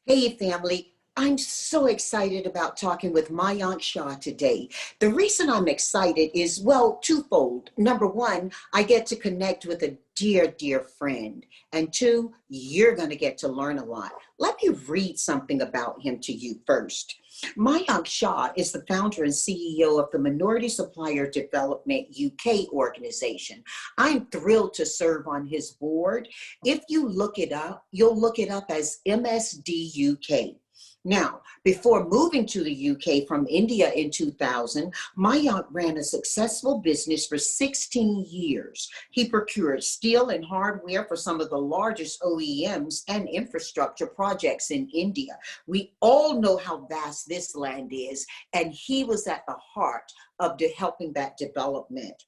Hey, family. I'm so excited about talking with Mayank Shah today. The reason I'm excited is, well, twofold. Number one, I get to connect with a dear, dear friend. And two, you're going to get to learn a lot. Let me read something about him to you first. Mayank Shah is the founder and CEO of the Minority Supplier Development UK organization. I'm thrilled to serve on his board. If you look it up, you'll look it up as MSDUK. Now, before moving to the UK from India in 2000, Mayank ran a successful business for 16 years. He procured steel and hardware for some of the largest OEMs and infrastructure projects in India. We all know how vast this land is, and he was at the heart of helping that development.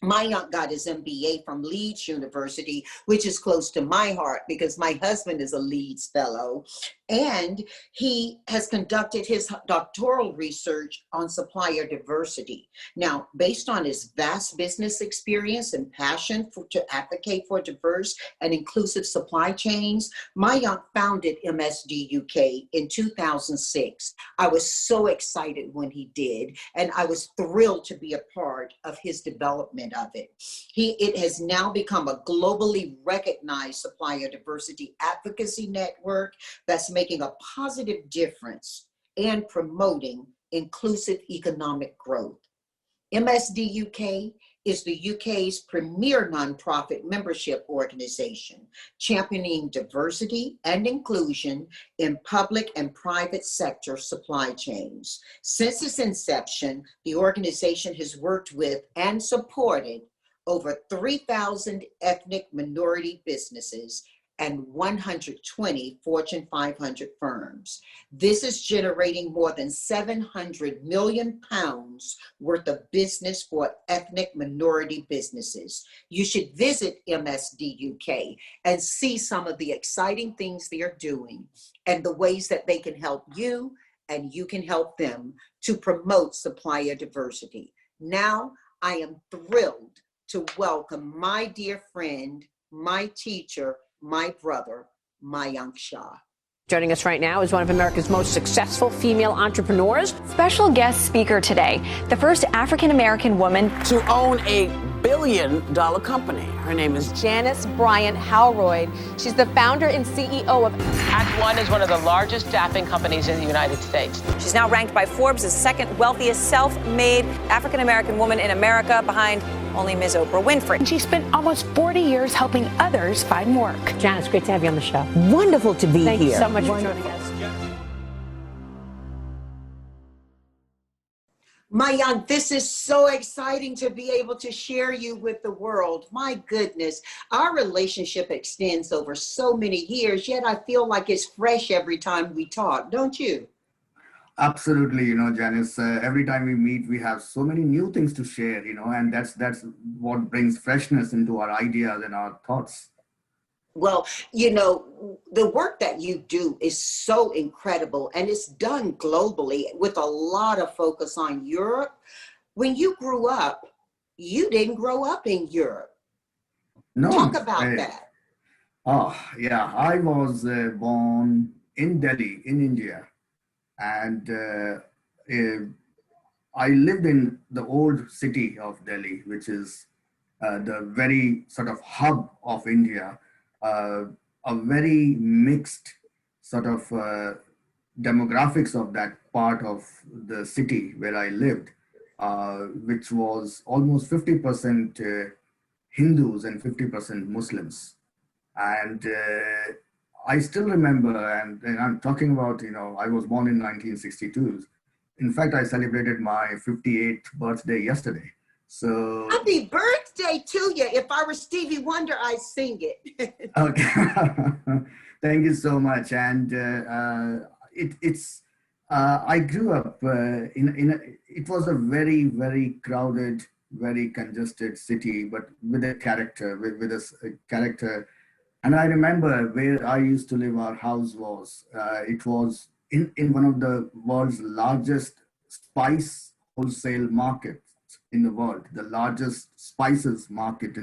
Mayank got his MBA from Leeds University, which is close to my heart because my husband is a Leeds fellow. And he has conducted his doctoral research on supplier diversity. Now, based on his vast business experience and passion to advocate for diverse and inclusive supply chains, Mayank founded MSDUK in 2006. I was so excited when he did, and I was thrilled to be a part of his development of it. It has now become a globally recognized supplier diversity advocacy network that's making a positive difference and promoting inclusive economic growth. MSDUK is the UK's premier nonprofit membership organization, championing diversity and inclusion in public and private sector supply chains. Since its inception, the organization has worked with and supported over 3,000 ethnic minority businesses and 120 Fortune 500 firms. This is generating more than 700 million pounds worth of business for ethnic minority businesses. You should visit MSDUK and see some of the exciting things they are doing and the ways that they can help you and you can help them to promote supplier diversity. Now, I am thrilled to welcome my dear friend, my teacher, my brother, Mayank Shah. Joining us right now is one of America's most successful female entrepreneurs. Special guest speaker today, the first African-American woman to own a billion-dollar company. Her name is Janice Bryant Howroyd. She's the founder and CEO of Act One is one of the largest staffing companies in the United States. She's now ranked by Forbes as second wealthiest self-made African-American woman in America, behind only Ms. Oprah Winfrey. She spent almost 40 years helping others find work. Janice, great to have you on the show. Wonderful to be here. Thank you so much for joining us. Mayank, this is so exciting to be able to share you with the world. My goodness, our relationship extends over so many years, yet I feel like it's fresh every time we talk, don't you? Absolutely, Janice, every time we meet, we have so many new things to share, and that's what brings freshness into our ideas and our thoughts. Well, the work that you do is so incredible, and it's done globally with a lot of focus on Europe. When you grew up, you didn't grow up in Europe. No. Talk about that. Oh, yeah. I was born in Delhi, in India. And I lived in the old city of Delhi, which is the very sort of hub of India. A very mixed sort of demographics of that part of the city where I lived, which was almost 50% Hindus and 50% Muslims. And I still remember, and I'm talking about, I was born in 1962. In fact, I celebrated my 58th birthday yesterday. So happy birthday to you. If I were Stevie Wonder, I'd sing it. Okay. Thank you so much. And I grew up it was a very, very crowded, very congested city, but with a character, with a character. And I remember where I used to live, our house was, it was in one of the world's largest spice wholesale markets in the world, the largest spices market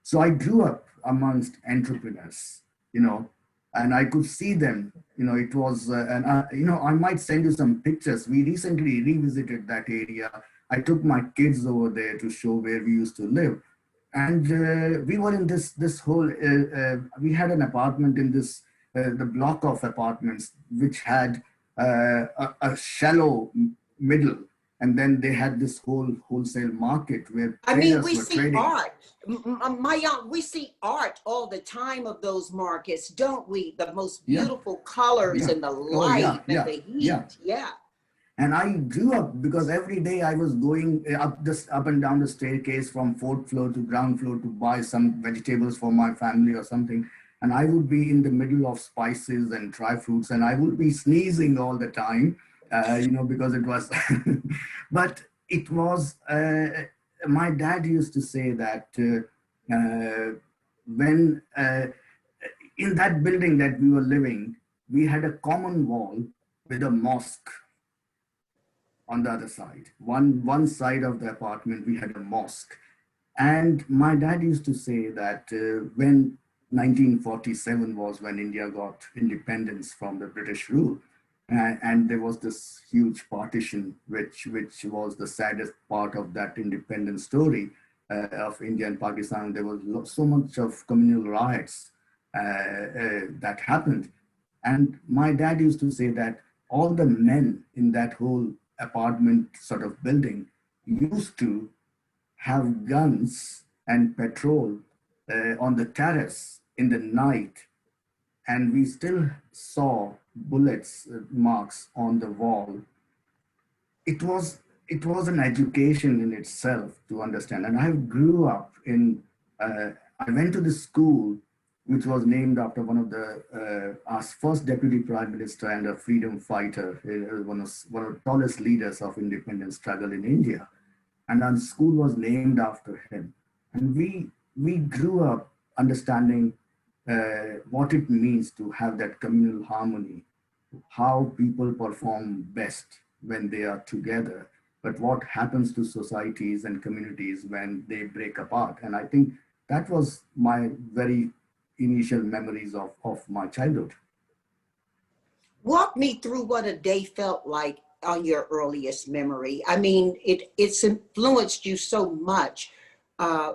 so I grew up amongst entrepreneurs, and I could see them, it was, I might send you some pictures. We recently revisited that area. I took my kids over there to show where we used to live. And we were in this whole, we had an apartment in this, the block of apartments, which had a shallow middle. And then they had this whole wholesale market where I mean, traders we were see trading. art. We see art all the time of those markets, don't we? The most beautiful colors and the light and the heat. Yeah. And I grew up because every day I was going up and down the staircase from 4th floor to ground floor to buy some vegetables for my family or something. And I would be in the middle of spices and dry fruits, and I would be sneezing all the time, because it was, but it was, my dad used to say that when in that building that we were living, we had a common wall with a mosque on the other side. One side of the apartment, we had a mosque. And my dad used to say that when 1947 was when India got independence from the British rule, and there was this huge partition, which was the saddest part of that independence story of India and Pakistan. There was so much of communal riots that happened. And my dad used to say that all the men in that whole apartment sort of building used to have guns and patrol on the terrace in the night, and we still saw bullets marks on the wall. It was an education in itself to understand. And I grew up in, I went to the school which was named after one of the our first deputy prime minister and a freedom fighter, one of the tallest leaders of independence struggle in India. And our school was named after him. And we grew up understanding what it means to have that communal harmony, how people perform best when they are together, but what happens to societies and communities when they break apart. And I think that was my very initial memories of my childhood. Walk me through what a day felt like on your earliest memory. I mean, it's influenced you so much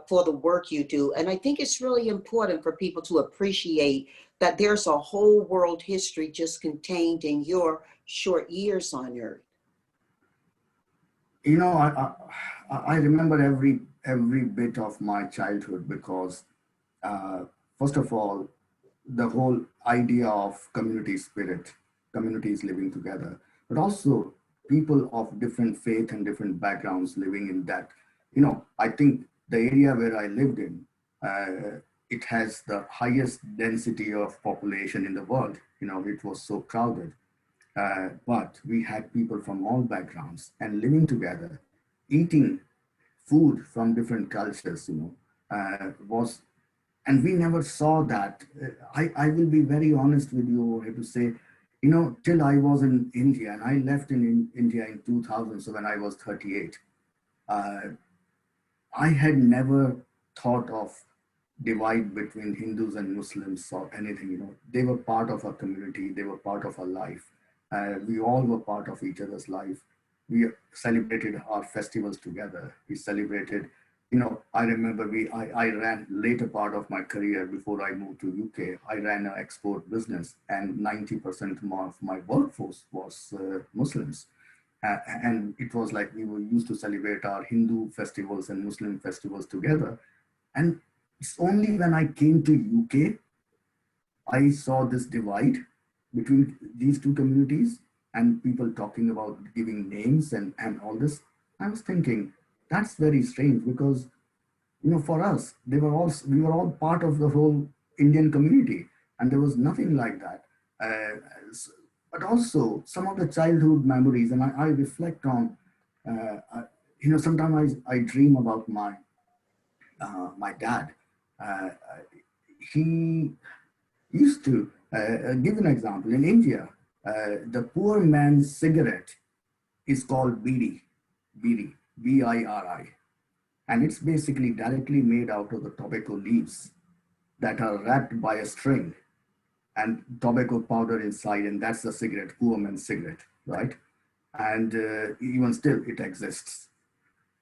for the work you do. And I think it's really important for people to appreciate that there's a whole world history just contained in your short years on Earth. I remember every bit of my childhood because first of all, the whole idea of community spirit, communities living together, but also people of different faith and different backgrounds living in that. I think the area where I lived in, it has the highest density of population in the world. It was so crowded, but we had people from all backgrounds and living together, eating food from different cultures, and we never saw that. I will be very honest with you to say, till I was in India, and I left in India in 2000, so when I was 38, I had never thought of divide between Hindus and Muslims or anything. They were part of our community, they were part of our life. We all were part of each other's life. We celebrated our festivals together. We celebrated, I remember I ran later part of my career before I moved to UK. I ran an export business, and 90% of my workforce was Muslims. And it was like we were used to celebrate our Hindu festivals and Muslim festivals together. And it's only when I came to UK, I saw this divide between these two communities and people talking about giving names and all this. I was thinking, that's very strange because, for us, we were all part of the whole Indian community, and there was nothing like that. But also some of the childhood memories, and I reflect on, sometimes I dream about my dad. He used to give an example. In India, the poor man's cigarette is called bidi, BIRI. And it's basically directly made out of the tobacco leaves that are wrapped by a string. and tobacco powder inside, and that's the cigarette, poor man's cigarette, right? And even still, it exists.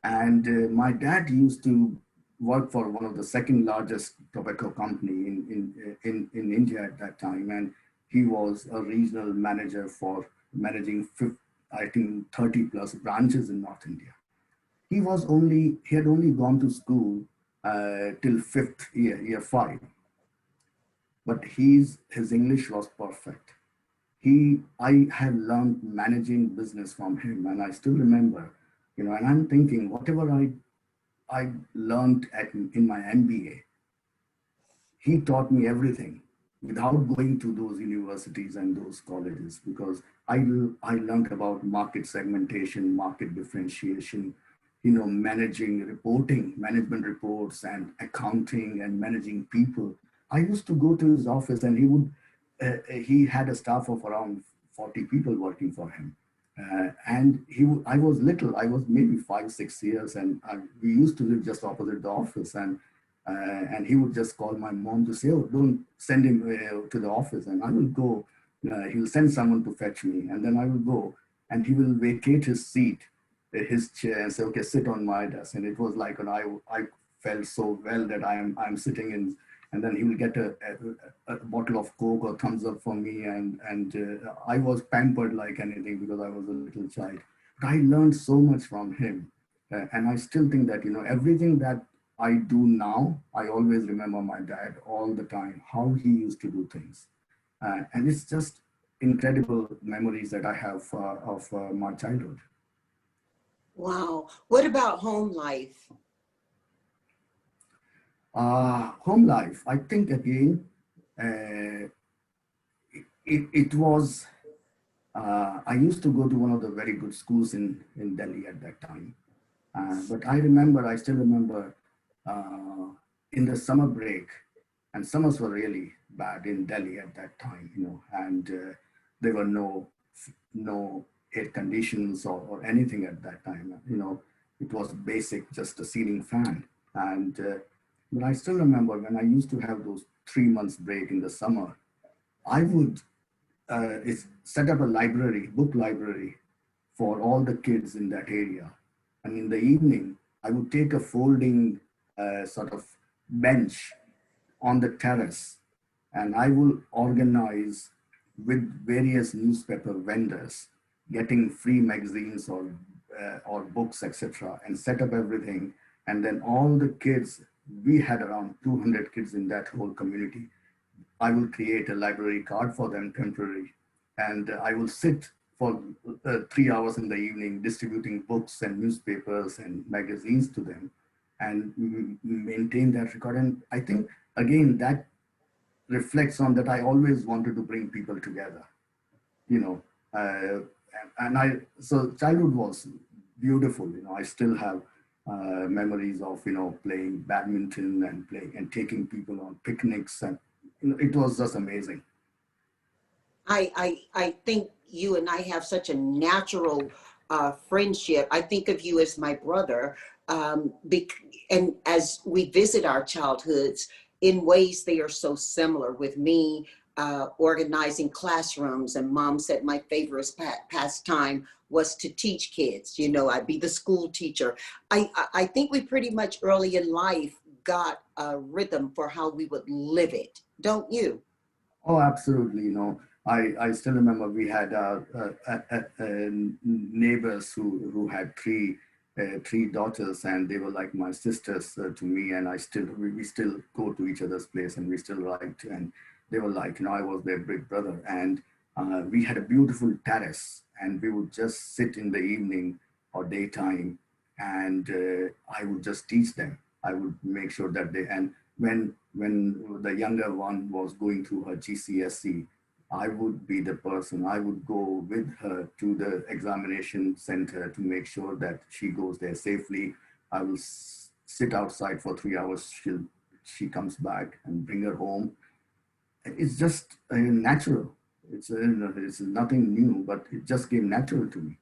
And my dad used to work for one of the second largest tobacco company in India at that time. And he was a regional manager for managing, I think, 30 plus branches in North India. He had only gone to school till fifth year five, but his English was perfect. I had learned managing business from him, and I still remember, and I'm thinking, whatever I learned in my MBA, he taught me everything without going to those universities and those colleges, because I learned about market segmentation, market differentiation, managing reporting, management reports, and accounting and managing people. I used to go to his office, and he had a staff of around 40 people working for him. And I was little, I was maybe 5-6 years, and we used to live just opposite the office. And he would just call my mom to say, "Oh, don't send him to the office." And I will go, he'll send someone to fetch me. And then I will go, and he will vacate his seat, his chair, and say, "Okay, sit on my desk." And it was like, and I felt so well that I'm sitting in. And then he will get a bottle of Coke or Thumbs Up for me. And I was pampered like anything because I was a little child. But I learned so much from him. And I still think that, everything that I do now, I always remember my dad all the time, how he used to do things. And it's just incredible memories that I have of my childhood. Wow. What about home life? Home life, I think again, it was, I used to go to one of the very good schools in Delhi at that time. But I still remember in the summer break, and summers were really bad in Delhi at that time, and there were no air conditions or anything at that time. It was basic, just a ceiling fan. And but I still remember when I used to have those 3 months break in the summer, I would set up a book library for all the kids in that area. And in the evening, I would take a folding sort of bench on the terrace, and I will organize with various newspaper vendors, getting free magazines or books, etc., and set up everything. And then all the kids, we had around 200 kids in that whole community. I will create a library card for them, temporary, and I will sit for 3 hours in the evening distributing books and newspapers and magazines to them, and maintain that record. And I think, again, that reflects on that I always wanted to bring people together, so childhood was beautiful. I still have memories of playing badminton and taking people on picnics, and it was just amazing. I think you and I have such a natural friendship. I think of you as my brother, and as we visit our childhoods, in ways they are so similar. With me organizing classrooms, and Mom said my favorite pastime was to teach kids. I'd be the school teacher. I think we pretty much early in life got a rhythm for how we would live it, don't you? Oh, absolutely. I still remember we had neighbors who had three daughters, and they were like my sisters to me. And we still go to each other's place, and we still liked, and they were like, I was their big brother. And we had a beautiful terrace, and we would just sit in the evening or daytime, and I would just teach them. I would make sure that and when the younger one was going through her GCSE, I would be the person. I would go with her to the examination center to make sure that she goes there safely. I will sit outside for 3 hours. She comes back, and bring her home. It's just natural. It's nothing new, but it just came natural to me.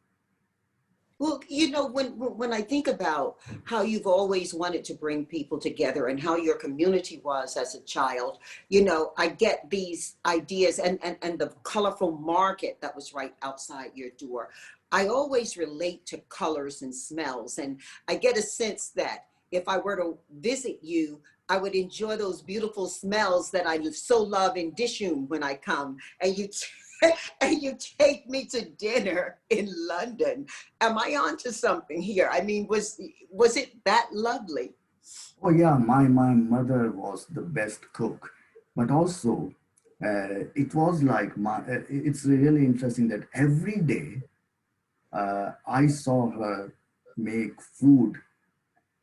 Well, when I think about how you've always wanted to bring people together and how your community was as a child, I get these ideas and the colorful market that was right outside your door. I always relate to colors and smells, and I get a sense that if I were to visit you, I would enjoy those beautiful smells that I so love in Dishoom when I come, and you and you take me to dinner in London. Am I onto something here? I mean, was it that lovely? Oh yeah, my mother was the best cook, but also it was like it's really interesting that every day I saw her make food,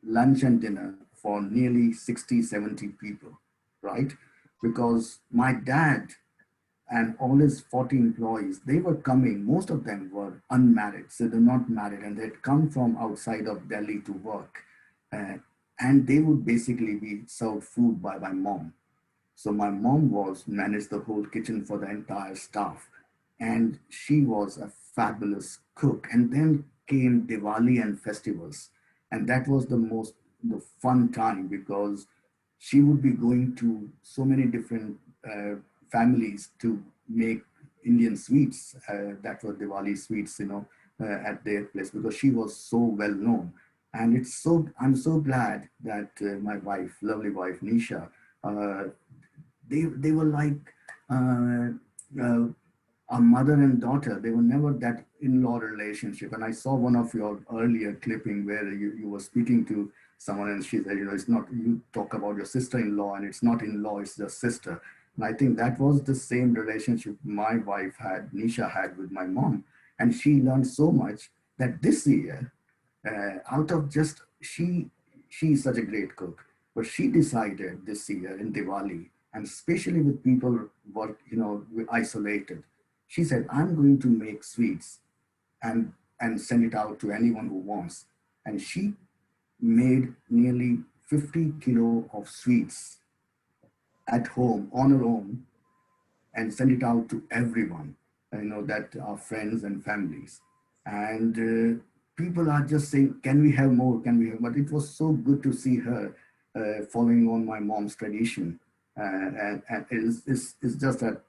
lunch and dinner for nearly 60, 70 people, right? Because my dad and all his 40 employees, they were coming, most of them were unmarried, so they're not married, and they'd come from outside of Delhi to work. Uh, and they would basically be served food by my mom. So my mom was managed the whole kitchen for the entire staff, and she was a fabulous cook. And then came Diwali and festivals, and that was the fun time because she would be going to so many different families to make Indian sweets that were Diwali sweets, at their place because she was so well known. And I'm so glad that my wife, lovely wife Nisha, uh, they were like uh, uh, a mother and daughter. They were never that in-law relationship. And I saw one of your earlier clipping where you were speaking to someone and she said, it's not, you talk about your sister-in-law and it's not in-law, it's just sister. And I think that was the same relationship my wife had, Nisha had with my mom. And she learned so much that this year, out of just, she's such a great cook, but she decided this year in Diwali, and especially with people isolated, she said, I'm going to make sweets and send it out to anyone who wants. And she made nearly 50 kilo of sweets at home on her own and send it out to everyone, that are friends and families. And people are just saying, can we have more? Can we have? But it was so good to see her following on my mom's tradition. And it's just that,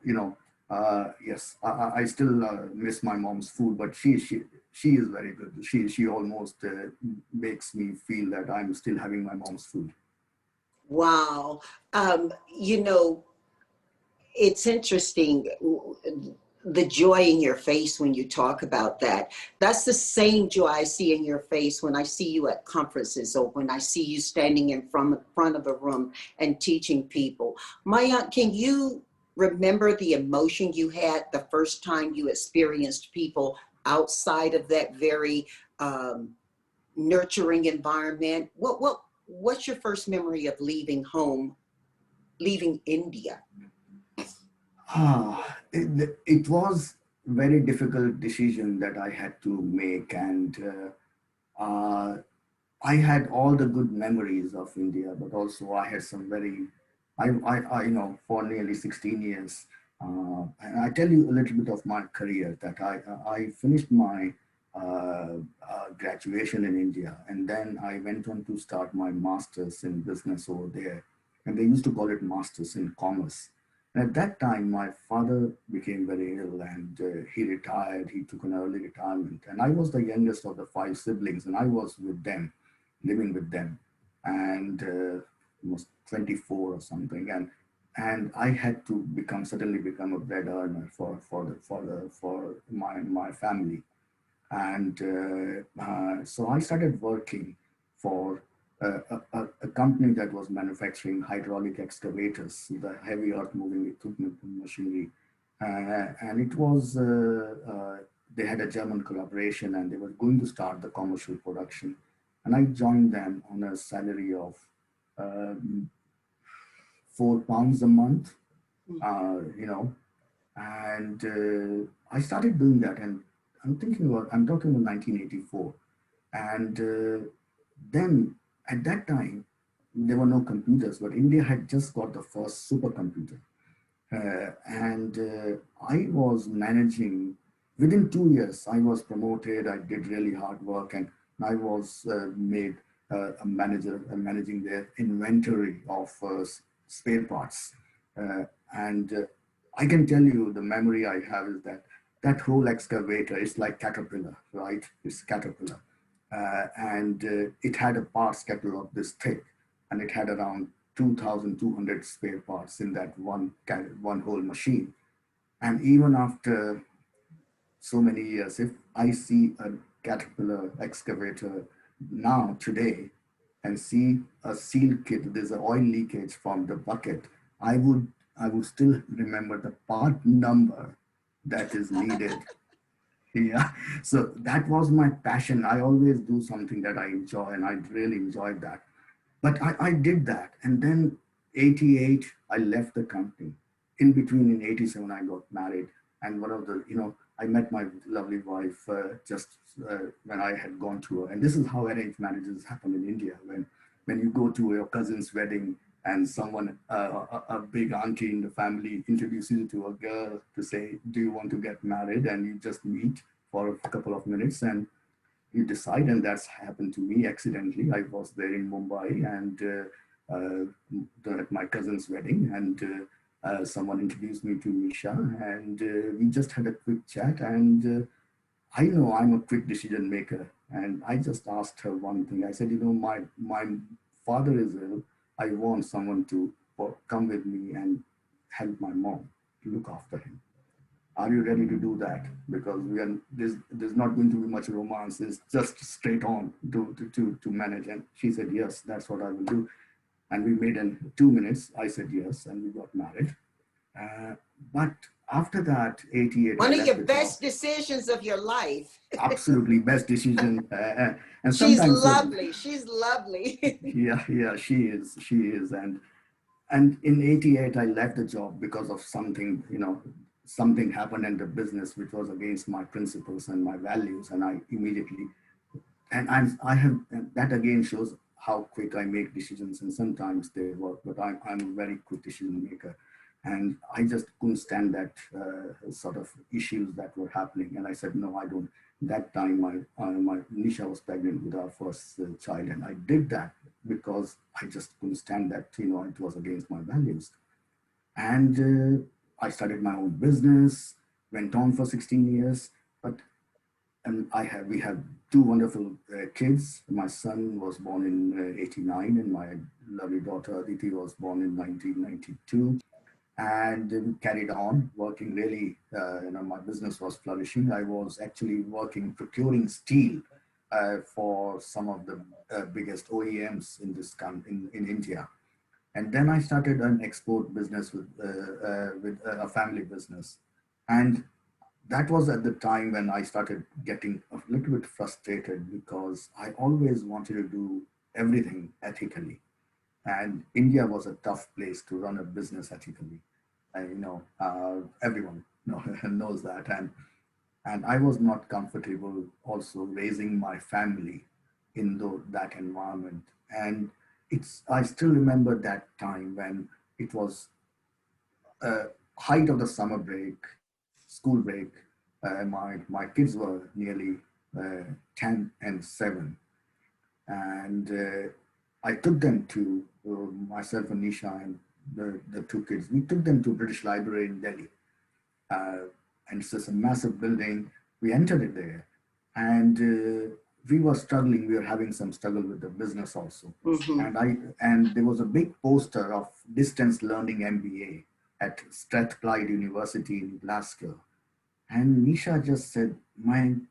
yes, I still miss my mom's food, but she is very good. She almost makes me feel that I'm still having my mom's food. Wow. You know, it's interesting the joy in your face when you talk about that. That's the same joy I see in your face when I see you at conferences or when I see you standing in front of a room and teaching people. Maya, can you remember the emotion you had the first time you experienced people outside of that very nurturing environment? What's your first memory of leaving home, leaving India? It was very difficult decision that I had to make, and I had all the good memories of India, but also I had some very, for nearly 16 years. And I tell you a little bit of my career that I finished my graduation in India, and then I went on to start my master's in business over there, and they used to call it master's in commerce. And at that time, my father became very ill and he retired. He took an early retirement. And I was the youngest of the 5 siblings, and I was with them, living with them. And was 24 or something. And I had to suddenly become a bread earner for my family. And so I started working for a company that was manufacturing hydraulic excavators, the heavy earth moving equipment and machinery. And it was, they had a German collaboration and they were going to start the commercial production. And I joined them on a salary of £4 a month, and I started doing that. And I'm talking about 1984. And then at that time, there were no computers, but India had just got the first supercomputer. And I was managing within 2 years, I was promoted. I did really hard work, and I was made a manager, managing their inventory of spare parts. And I can tell you the memory I have is that that whole excavator is like Caterpillar, right? It's Caterpillar. And it had a parts catalog this thick, and it had around 2,200 spare parts in that one whole machine. And even after so many years, if I see a Caterpillar excavator now today and see a seal kit, there's an oil leakage from the bucket, I would still remember the part number that is needed. Yeah, so that was my passion. I always do something that I enjoy, and I really enjoyed that. But I did that, and then 88, I left the company. In between, in 87, I got married, and one of the, I met my lovely wife just when I had gone to her. And this is how arranged marriages happen in India. When you go to your cousin's wedding, and someone, a big auntie in the family, introduces you to a girl to say, do you want to get married? And you just meet for a couple of minutes and you decide. And that's happened to me accidentally. I was there in Mumbai and at my cousin's wedding, and someone introduced me to Nisha, and we just had a quick chat. And I know I'm a quick decision maker. And I just asked her one thing. I said, my father is ill. I want someone to come with me and help my mom to look after him. Are you ready to do that? Because there's not going to be much romance. It's just straight on to manage. And she said, yes, that's what I will do. And we made in 2 minutes. I said yes, and we got married. But after that, 88. One of your best decisions of your life. Absolutely best decision. And she's lovely. She's lovely. yeah, she is. And in 88, I left the job because of something, something happened in the business which was against my principles and my values. And I immediately, and that again shows how quick I make decisions, and sometimes they work, but I'm a very quick decision maker. And I just couldn't stand that sort of issues that were happening. And I said, no, I don't. That time, my Nisha was pregnant with our first child. And I did that because I just couldn't stand that, it was against my values. And I started my own business, went on for 16 years. And we have two wonderful kids. My son was born in 89, and my lovely daughter Aditi was born in 1992. And we carried on working really, my business was flourishing. I was actually working, procuring steel for some of the biggest OEMs in India. And then I started an export business with a family business. And that was at the time when I started getting a little bit frustrated because I always wanted to do everything ethically. And India was a tough place to run a business ethically. Everyone knows that. And I was not comfortable also raising my family in that environment. And I still remember that time when it was height of the summer break, school break. My kids were nearly 10 and 7. And I took them to, myself and Nisha and the two kids, we took them to British Library in Delhi. And it's just a massive building. We entered it there. And we were struggling. We were having some struggle with the business also. Mm-hmm. And there was a big poster of distance learning MBA at Strathclyde University in Glasgow. And Nisha just said, Mayank,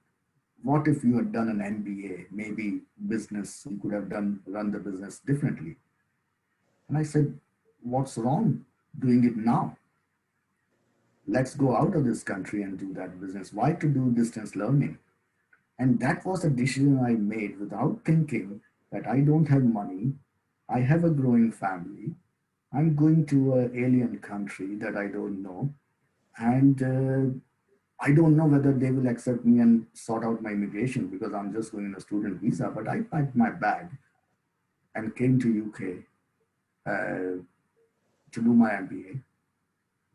what if you had done an MBA, maybe business, you could have run the business differently. And I said, what's wrong doing it now? Let's go out of this country and do that business. Why to do distance learning? And that was a decision I made without thinking that I don't have money. I have a growing family. I'm going to an alien country that I don't know. And I don't know whether they will accept me and sort out my immigration because I'm just going on a student visa. But I packed my bag and came to UK to do my MBA.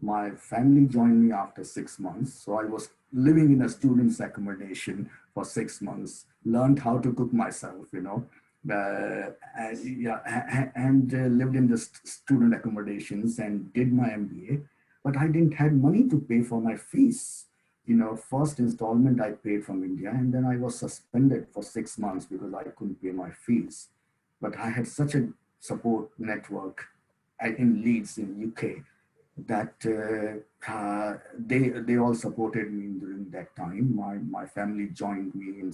My family joined me after 6 months. So I was living in a student's accommodation for 6 months, learned how to cook myself, lived in the student accommodations and did my MBA. But I didn't have money to pay for my fees. First installment I paid from India, and then I was suspended for 6 months because I couldn't pay my fees. But I had such a support network in Leeds in UK that they all supported me during that time. My family joined me in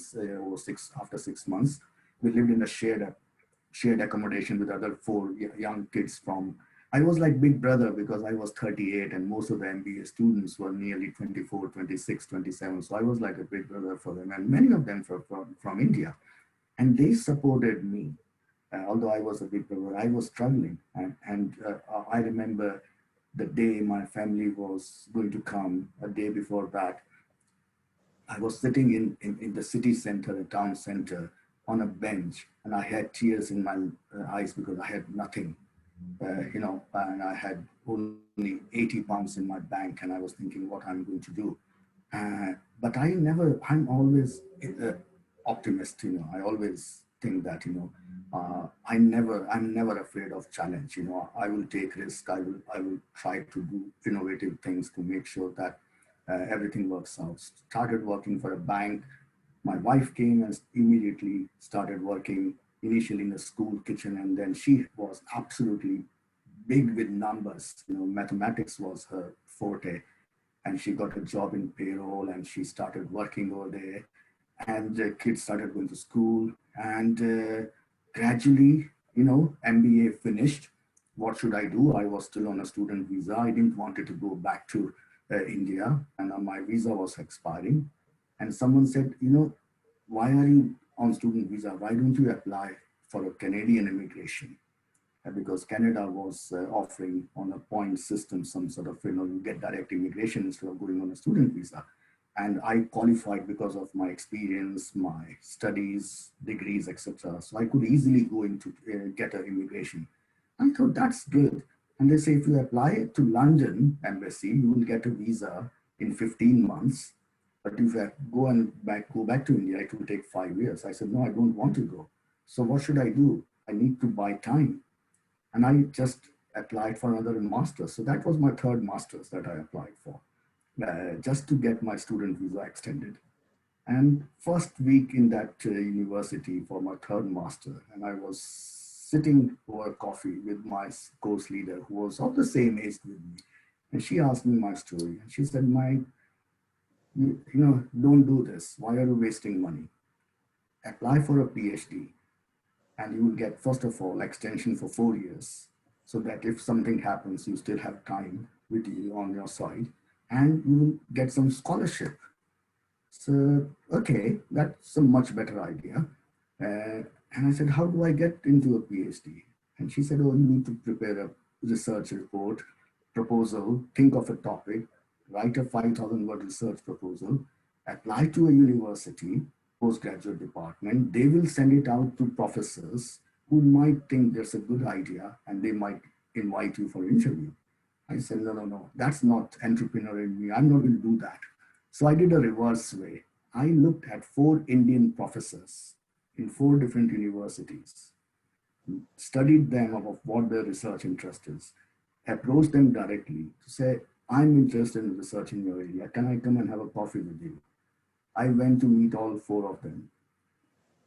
after 6 months. We lived in a shared accommodation with other four young kids from. I was like big brother because I was 38 and most of the MBA students were nearly 24, 26, 27. So I was like a big brother for them, and many of them from India, and they supported me. Although I was a big brother, I was struggling, and I remember the day my family was going to come, a day before that, I was sitting in the city center, the town center, on a bench, and I had tears in my eyes because I had nothing, and I had only 80 pounds in my bank, and I was thinking what I'm going to do. But I'm always optimist, I always think that, I'm never afraid of challenge. I will take risk. I will try to do innovative things to make sure that everything works out. Started working for a bank. My wife came and immediately started working initially in the school kitchen, and then she was absolutely big with numbers. Mathematics was her forte, and she got a job in payroll, and she started working over there, and the kids started going to school, and gradually, MBA finished. What should I do? I was still on a student visa. I didn't want to go back to India, and my visa was expiring. And someone said, why are you on student visa? Why don't you apply for a Canadian immigration? Because Canada was offering on a point system some sort of, you get direct immigration instead of going on a student visa. And I qualified because of my experience, my studies, degrees, etc. So I could easily go into get an immigration. I thought that's good. And they say if you apply to London embassy, you will get a visa in 15 months. But if I go back to India, it will take 5 years. I said, no, I don't want to go. So what should I do? I need to buy time. And I just applied for another master's. So that was my third master's that I applied for, just to get my student visa extended. And first week in that university for my third master, and I was sitting over coffee with my course leader who was of the same age with me. And she asked me my story. And she said, Mike, don't do this. Why are you wasting money? Apply for a PhD and you will get, first of all, extension for 4 years so that if something happens, you still have time with you on your side and you will get some scholarship. So, okay, that's a much better idea. And I said, how do I get into a PhD? And she said, oh, you need to prepare a research report, proposal, think of a topic, write a 5,000 word research proposal, apply to a university, postgraduate department. They will send it out to professors who might think there's a good idea and they might invite you for an interview. I said, no, that's not entrepreneur in me. I'm not going to do that. So I did a reverse way. I looked at 4 Indian professors in 4 different universities, studied them of what their research interest is, approached them directly to say, I'm interested in research in your area. Can I come and have a coffee with you? I went to meet all 4 of them,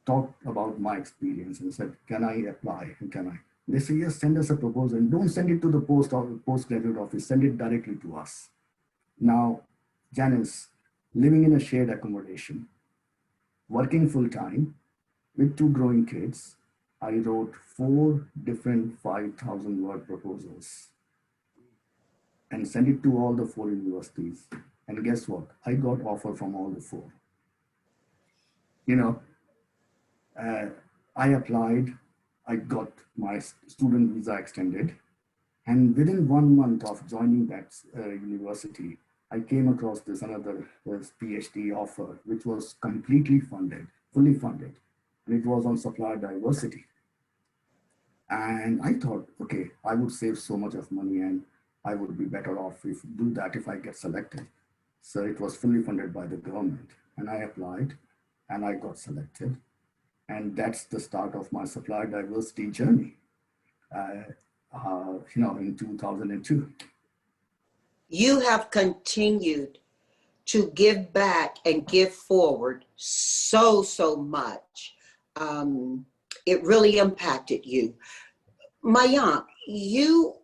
talked about my experience and said, can I apply? And can I? They say, yes, send us a proposal. And don't send it to the postgraduate office, send it directly to us. Now, Janice, living in a shared accommodation, working full time with 2 growing kids, I wrote 4 different 5,000 word proposals and sent it to all the 4 universities. And guess what? I got offer from all the 4. I applied, I got my student visa extended. And within 1 month of joining that university, I came across this another PhD offer, which was completely funded, fully funded. And it was on supplier diversity. And I thought, okay, I would save so much of money and I would be better off if do that if I get selected. So it was fully funded by the government, and I applied, and I got selected, and that's the start of my supplier diversity journey. In 2002. You have continued to give back and give forward so much. It really impacted you. Mayank, you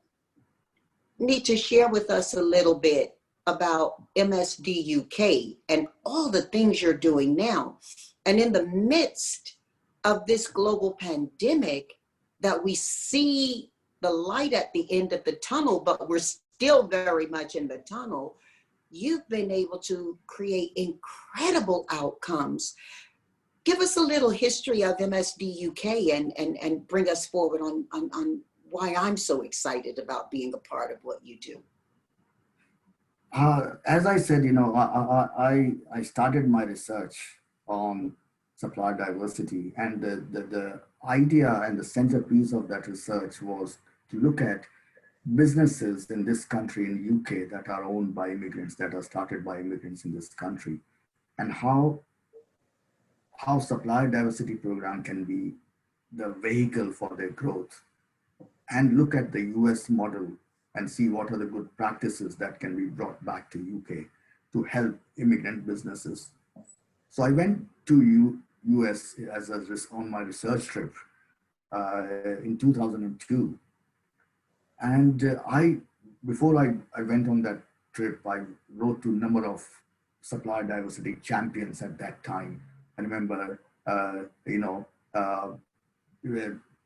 need to share with us a little bit about MSDUK and all the things you're doing now. And in the midst of this global pandemic, that we see the light at the end of the tunnel, but we're still very much in the tunnel. You've been able to create incredible outcomes. Give us a little history of MSDUK and bring us forward on why I'm so excited about being a part of what you do. As I said, I started my research on supplier diversity, and the idea and the centerpiece of that research was to look at businesses in this country, in the UK, that are owned by immigrants, that are started by immigrants in this country, and how supplier diversity program can be the vehicle for their growth, and look at the US model and see what are the good practices that can be brought back to UK to help immigrant businesses. So I went to US on my research trip in 2002. And before I went on that trip, I wrote to a number of supplier diversity champions at that time. I remember,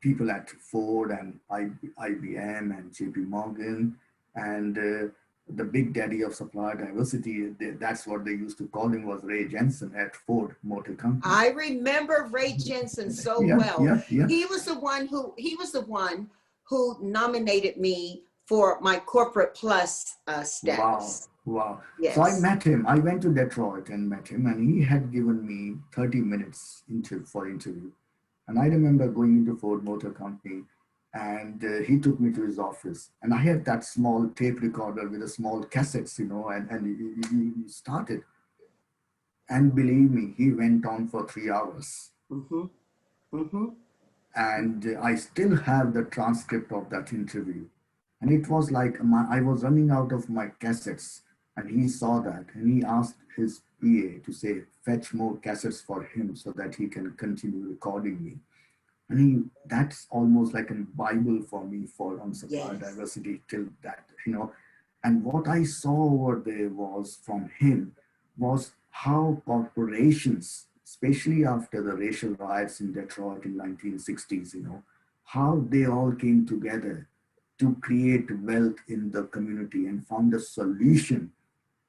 people at Ford and IBM and JP Morgan, and the big daddy of supplier diversity, that's what they used to call him, was Ray Jensen at Ford Motor Company. I remember Ray Jensen so well. Yeah. He was the one who nominated me for my corporate plus status. Wow. Yes. So I met him. I went to Detroit and met him, and he had given me 30 minutes for interview. And I remember going into Ford Motor Company, and he took me to his office, and I had that small tape recorder with a small cassettes, and he started. And believe me, he went on for 3 hours. Mm-hmm. Mm-hmm. And I still have the transcript of that interview. And it was like I was running out of my cassettes, and he saw that, and he asked his PA to say, fetch more cassettes for him so that he can continue recording me. And that's almost like a Bible for me on supplier diversity till that, And what I saw over there from him was how corporations, especially after the racial riots in Detroit in 1960s, how they all came together to create wealth in the community and found a solution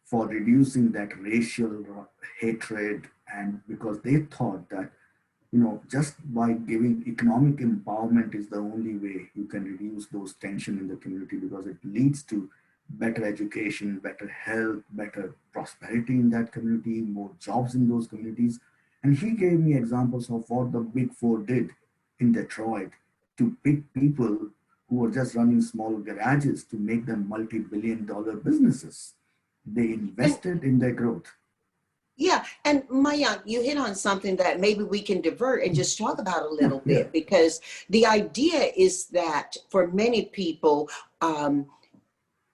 for reducing that racial hatred. And because they thought that, just by giving economic empowerment is the only way you can reduce those tension in the community, because it leads to better education, better health, better prosperity in that community, more jobs in those communities. And he gave me examples of what the Big Four did in Detroit to pick people who were just running small garages to make them multi-billion-dollar businesses. They invested in their growth. Yeah, and Mayank, you hit on something that maybe we can divert and just talk about a little bit, because the idea is that for many people,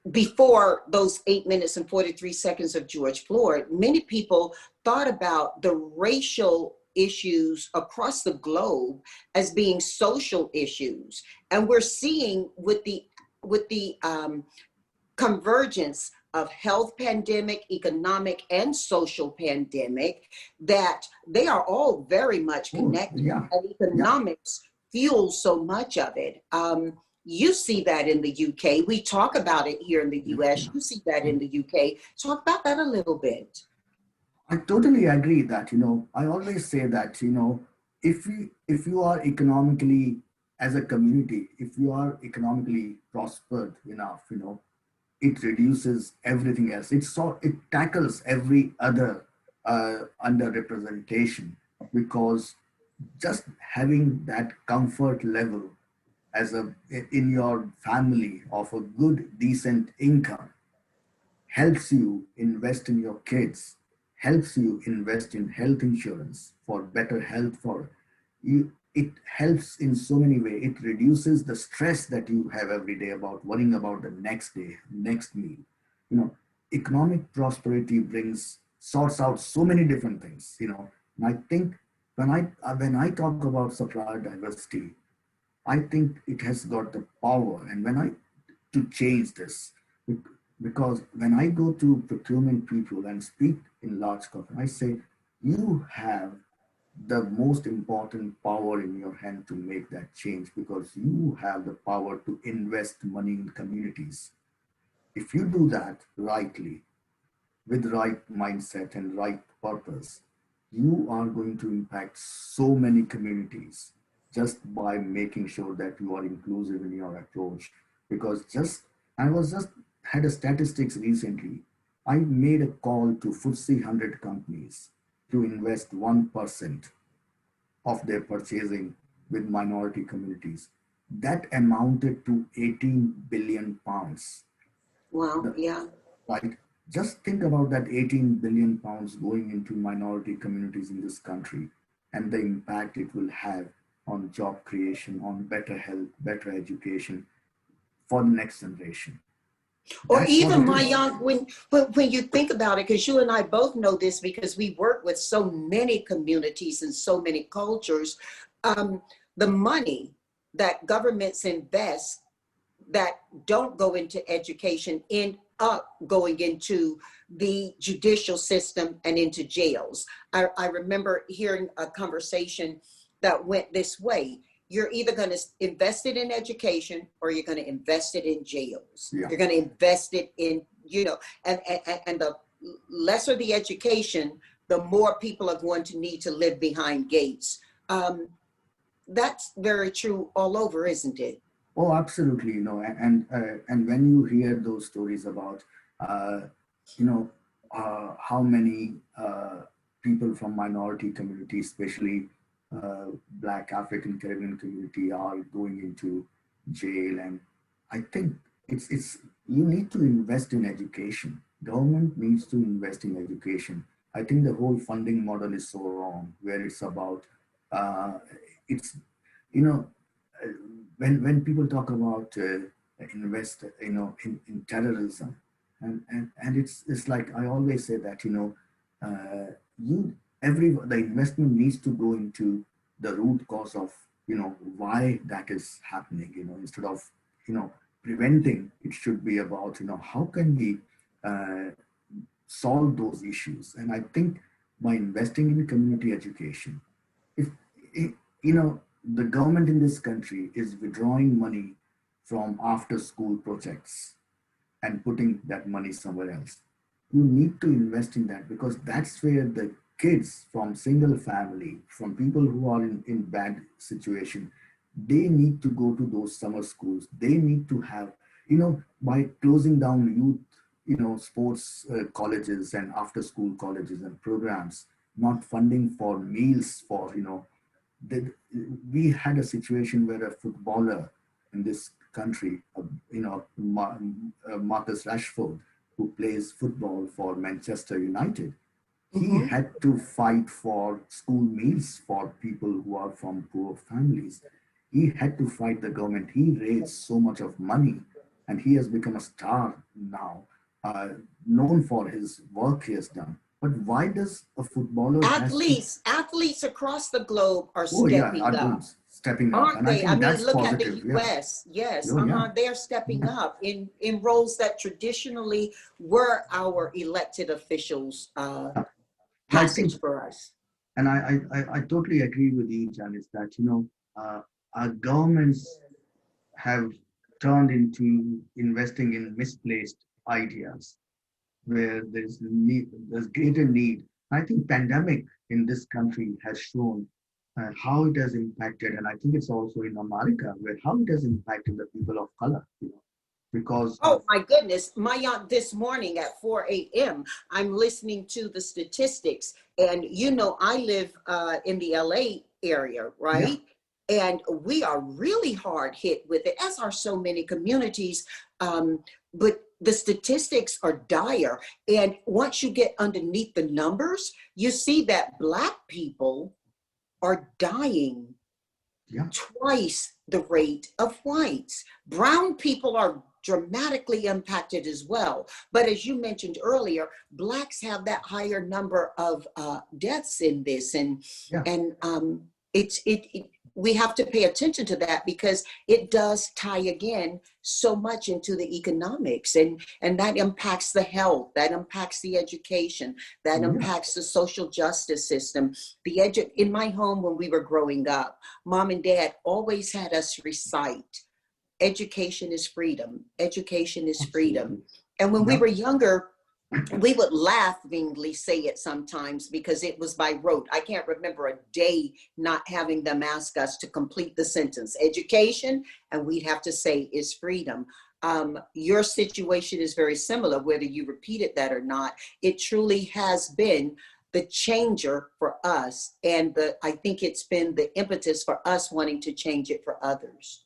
before those 8 minutes and 43 seconds of George Floyd, many people thought about the racial issues across the globe as being social issues. And we're seeing with the convergence of health pandemic, economic and social pandemic, that they are all very much connected. And economics fuels so much of it. You see that in the UK. We talk about it here in the US. You see that in the UK. Talk about that a little bit. I totally agree that, I always say that, if you are economically, as a community, if you are economically prospered enough, it reduces everything else. It tackles every other underrepresentation, because just having that comfort level in your family of a good, decent income, helps you invest in your kids, helps you invest in health insurance for better health for you. It helps in so many ways. It reduces the stress that you have every day about worrying about the next day, next meal. You know, economic prosperity sorts out so many different things. And I think when I talk about supplier diversity, I think it has got the power, and to change this, because when I go to procurement people and speak in large corporate, I say, you have the most important power in your hand to make that change, because you have the power to invest money in communities. If you do that rightly, with right mindset and right purpose, you are going to impact so many communities just by making sure that you are inclusive in your approach. Because I was just had a statistics recently. I made a call to FTSE 100 companies to invest 1% of their purchasing with minority communities. That amounted to 18 billion pounds. Wow, yeah. Right? Just think about that 18 billion pounds going into minority communities in this country and the impact it will have on job creation, on better health, better education for the next generation. Or That's even what it is. Mayank, when you think about it, because you and I both know this because we work with so many communities and so many cultures, the money that governments invest that don't go into education end up going into the judicial system and into jails. I remember hearing a conversation that went this way. You're either going to invest it in education or you're going to invest it in jails. Yeah. You're going to invest it in, and the lesser the education, the more people are going to need to live behind gates. That's very true all over, isn't it? Oh, absolutely. And when you hear those stories about, how many people from minority communities, especially Black African Caribbean community, are going into jail, and I think it's you need to invest in education. Government needs to invest in education. I think the whole funding model is so wrong, where it's about it's you know when people talk about invest in terrorism, and it's like I always say that the investment needs to go into the root cause of why that is happening, instead of preventing. It should be about how can we solve those issues. And I think by investing in community education, if the government in this country is withdrawing money from after school projects and putting that money somewhere else, you need to invest in that, because that's where the kids from single family, from people who are in bad situation, they need to go to those summer schools. They need to have, by closing down youth, sports colleges and after school colleges and programs, not funding for meals for, we had a situation where a footballer in this country, Marcus Rashford, who plays football for Manchester United, he had to fight for school meals for people who are from poor families. He had to fight the government. He raised so much of money, and he has become a star now, known for his work he has done. But why does a footballer athletes across the globe are stepping up? Aren't they? I mean, look positive. at the US. Yes, Yeah. They're stepping up in roles that traditionally were our elected officials' passage for us. And I totally agree with you, Janice, that our governments have turned into investing in misplaced ideas, where there's greater need. I think pandemic in this country has shown how it has impacted, and I think it's also in America, where how it has impacted the people of color. Because my goodness, Mayank, this morning at 4 a.m., I'm listening to the statistics, and I live in the LA area, right? And we are really hard hit with it, as are so many communities. But the statistics are dire. And once you get underneath the numbers, you see that Black people are dying twice the rate of whites. Brown people are dramatically impacted as well. But as you mentioned earlier, Blacks have that higher number of deaths in this. And we have to pay attention to that, because it does tie again so much into the economics, and that impacts the health, that impacts the education, that impacts the social justice system. In my home when we were growing up, Mom and Dad always had us recite, education is freedom, education is freedom. And when we were younger, we would laughingly say it sometimes because it was by rote. I can't remember a day not having them ask us to complete the sentence, education, and we'd have to say is freedom. Your situation is very similar, whether you repeated that or not. It truly has been the changer for us. And I think it's been the impetus for us wanting to change it for others.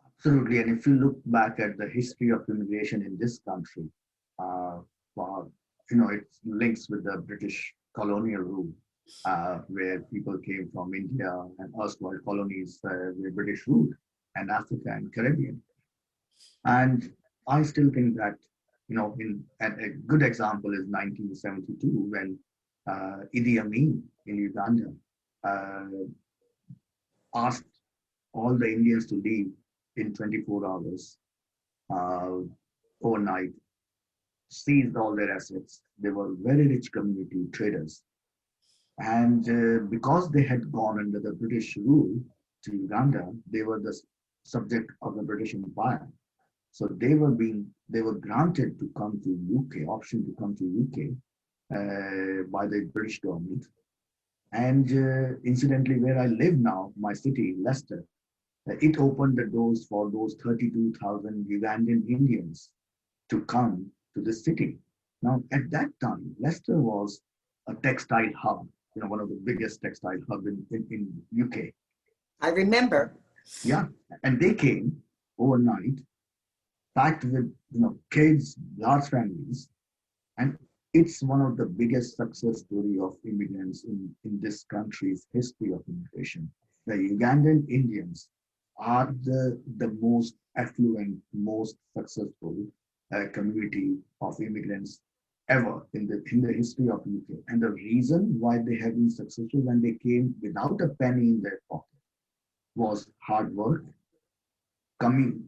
Absolutely. And if you look back at the history of immigration in this country, it links with the British colonial rule, where people came from India and erstwhile colonies where British ruled, and Africa and Caribbean. And I still think that, a good example is 1972 when Idi Amin in Uganda asked all the Indians to leave in 24 hours overnight, seized all their assets. They were very rich community traders. And because they had gone under the British rule to Uganda, they were the subject of the British Empire. So they were granted to come to UK, option to come to UK by the British government. And incidentally, where I live now, my city, Leicester, it opened the doors for those 32,000 Ugandan Indians to come to the city. Now, at that time, Leicester was a textile hub, one of the biggest textile hub in UK. I remember. Yeah, and they came overnight, packed with kids, large families, and it's one of the biggest success story of immigrants in this country's history of immigration. The Ugandan Indians are the most affluent, most successful community of immigrants ever in the history of UK. And the reason why they have been successful when they came without a penny in their pocket was hard work,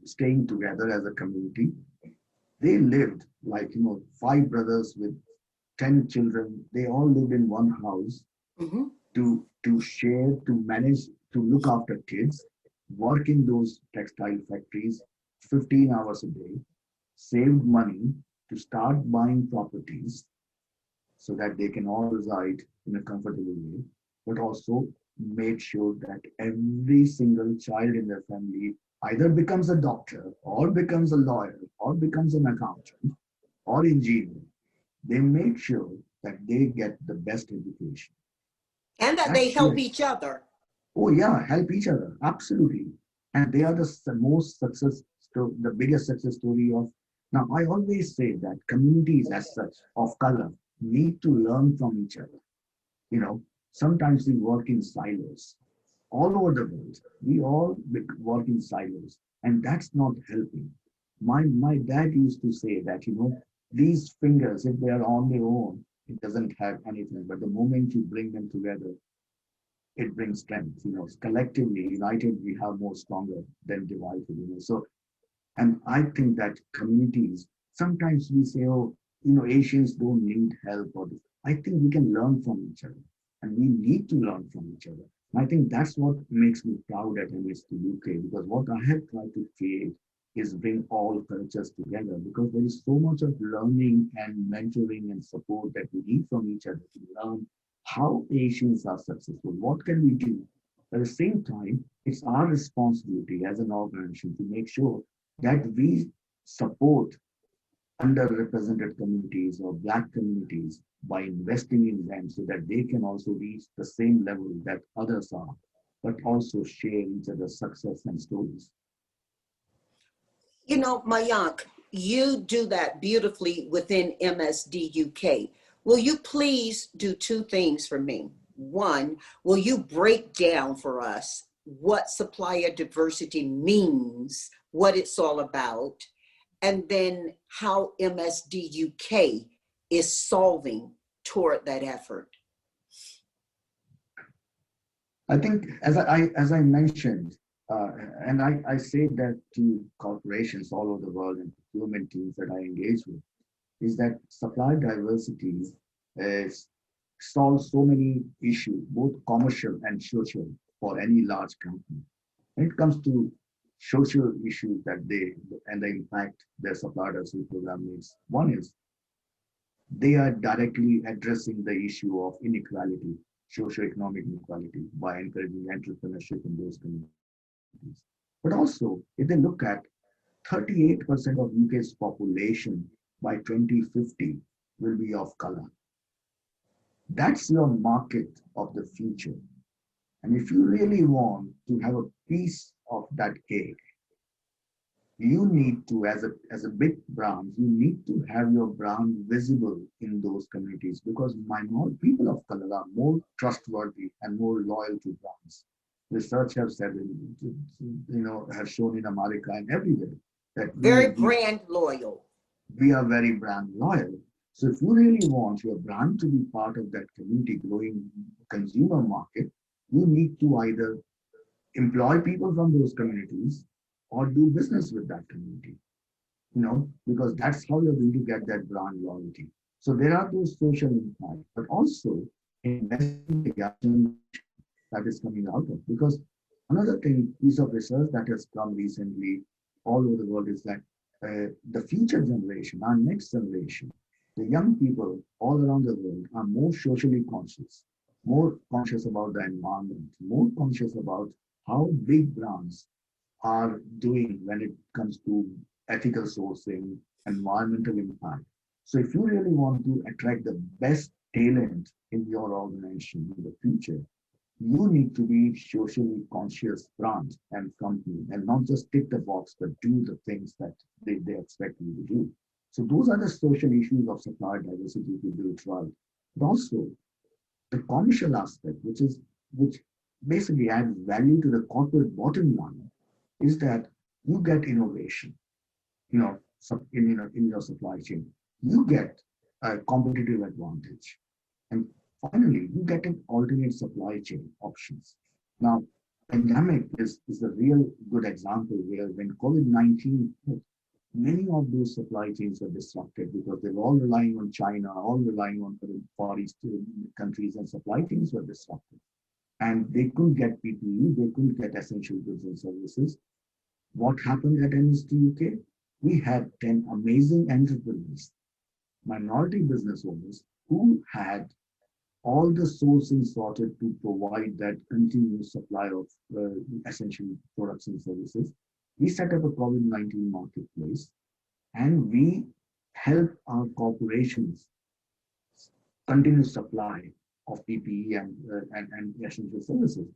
staying together as a community. They lived like 5 brothers with 10 children. They all lived in one house to share, to manage, to look after kids, work in those textile factories 15 hours a day, saved money to start buying properties so that they can all reside in a comfortable way, but also made sure that every single child in their family either becomes a doctor or becomes a lawyer or becomes an accountant or engineer. They made sure that they get the best education. And that they help each other. Oh yeah, help each other, absolutely. And they are the most success story, the biggest success story of. Now, I always say that communities as such of color need to learn from each other. Sometimes we work in silos. All over the world, we all work in silos, and that's not helping. My dad used to say that, these fingers, if they are on their own, it doesn't have anything. But the moment you bring them together, it brings strength. Collectively, united, we have more stronger than divided. So, and I think that communities, sometimes we say, Asians don't need help. I think we can learn from each other, and we need to learn from each other. And I think that's what makes me proud at MSDUK, because what I have tried to create is bring all cultures together, because there is so much of learning and mentoring and support that we need from each other to learn how Asians are successful. What can we do? At the same time, it's our responsibility as an organization to make sure that we support underrepresented communities or Black communities by investing in them so that they can also reach the same level that others are. but also share each other's success and stories. You know, Mayank, you do that beautifully within MSDUK. Will you please do two things for me? One, will you break down for us what supplier diversity means, what it's all about, and then how MSDUK is solving toward that effort? I think, as I mentioned, and I say that to corporations all over the world and procurement teams that I engage with, is that supply diversity solves so many issues, both commercial and social, for any large company. When it comes to social issues that the impact their supply diversity program makes, one is they are directly addressing the issue of inequality, socioeconomic inequality, by encouraging entrepreneurship in those communities. But also, if they look at 38% of UK's population by 2050 will be of color. That's your market of the future. And if you really want to have a piece of that cake, you need to, as a big brand, you need to have your brand visible in those communities, because people of color are more trustworthy and more loyal to brands. Research has said, have shown in America and everywhere that very brand loyal. We are very brand loyal. So if you really want your brand to be part of that community growing consumer market, you need to either employ people from those communities or do business with that community, because that's how you're going to get that brand loyalty. So there are those social impacts, but also investing that is coming out of. Because another piece of research that has come recently all over the world is that the future generation, our next generation, the young people all around the world are more socially conscious, more conscious about the environment, more conscious about how big brands are doing when it comes to ethical sourcing, environmental impact. So if you really want to attract the best talent in your organization in the future, you need to be socially conscious brand and company, and not just tick the box, but do the things that they expect you to do. So those are the social issues of supply diversity if you do it right. But also the commercial aspect, which basically adds value to the corporate bottom line, is that you get innovation, in your supply chain. You get a competitive advantage. And finally, you get an alternate supply chain options. Now, pandemic is a real good example where when COVID-19 hit, many of those supply chains were disrupted because they were all relying on China, all relying on Far East countries, and supply chains were disrupted. And they couldn't get PPE, they couldn't get essential goods and services. What happened at MSDUK? We had 10 amazing entrepreneurs, minority business owners, who had all the sourcing sorted to provide that continuous supply of essential products and services. We set up a COVID-19 marketplace, and we help our corporations continue supply of PPE and essential services.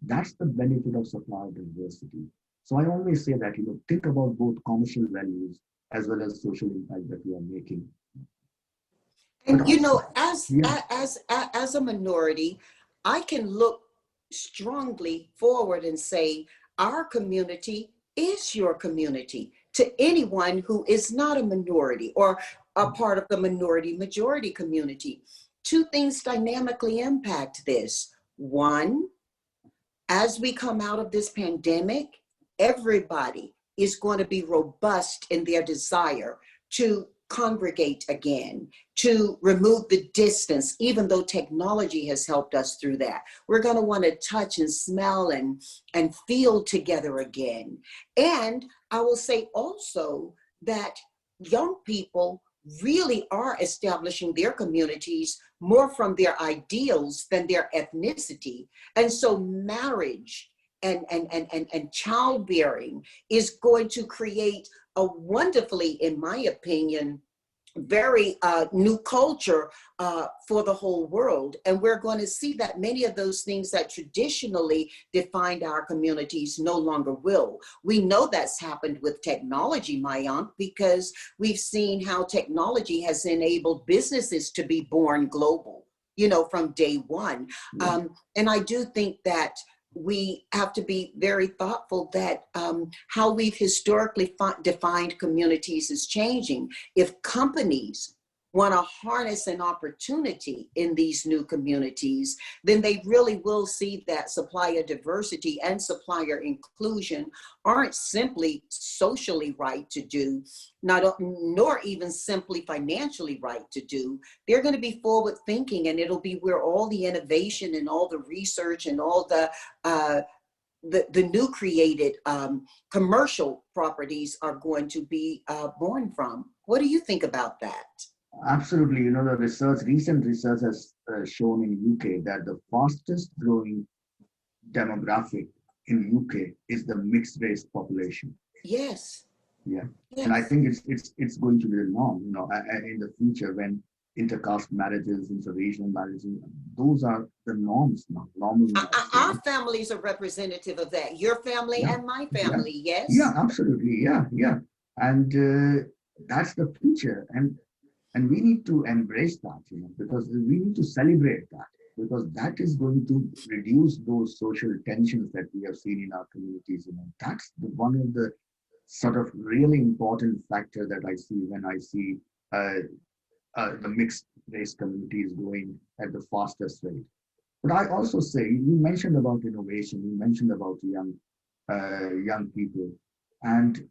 That's the benefit of supply diversity. So I always say that, think about both commercial values as well as social impact that we are making. And as a minority, I can look strongly forward and say our community is your community to anyone who is not a minority or a part of the minority majority community. Two things dynamically impact this. One, as we come out of this pandemic, everybody is going to be robust in their desire to congregate again, to remove the distance, even though technology has helped us through that. We're going to want to touch and smell and feel together again. And I will say also that young people really are establishing their communities more from their ideals than their ethnicity. And so marriage and childbearing is going to create a wonderfully, in my opinion, very new culture for the whole world. And we're going to see that many of those things that traditionally defined our communities no longer will. We know that's happened with technology, Mayank, because we've seen how technology has enabled businesses to be born global, you know, from day one. And I do think that we have to be very thoughtful that how we've historically defined communities is changing. If companies want to harness an opportunity in these new communities, then they really will see that supplier diversity and supplier inclusion aren't simply socially right to do, nor even simply financially right to do. They're going to be forward thinking, and it'll be where all the innovation and all the research and all the new created commercial properties are going to be born from. What do you think about that? Absolutely. You know, the recent research has shown in UK that the fastest growing demographic in UK is the mixed race population. Yes. Yeah. Yes. And I think it's going to be the norm, you know, in the future when intercaste marriages, interracial marriages, those are the norms now. Normal norms. Our families are representative of that. Your family and my family, yes? Yeah, absolutely. Yeah. And that's the future. And we need to embrace that, you know, because we need to celebrate that, because that is going to reduce those social tensions that we have seen in our communities. You know, that's one of the sort of really important factor that I see when I see the mixed race communities growing at the fastest rate. But I also say, you mentioned about innovation, you mentioned about young people, and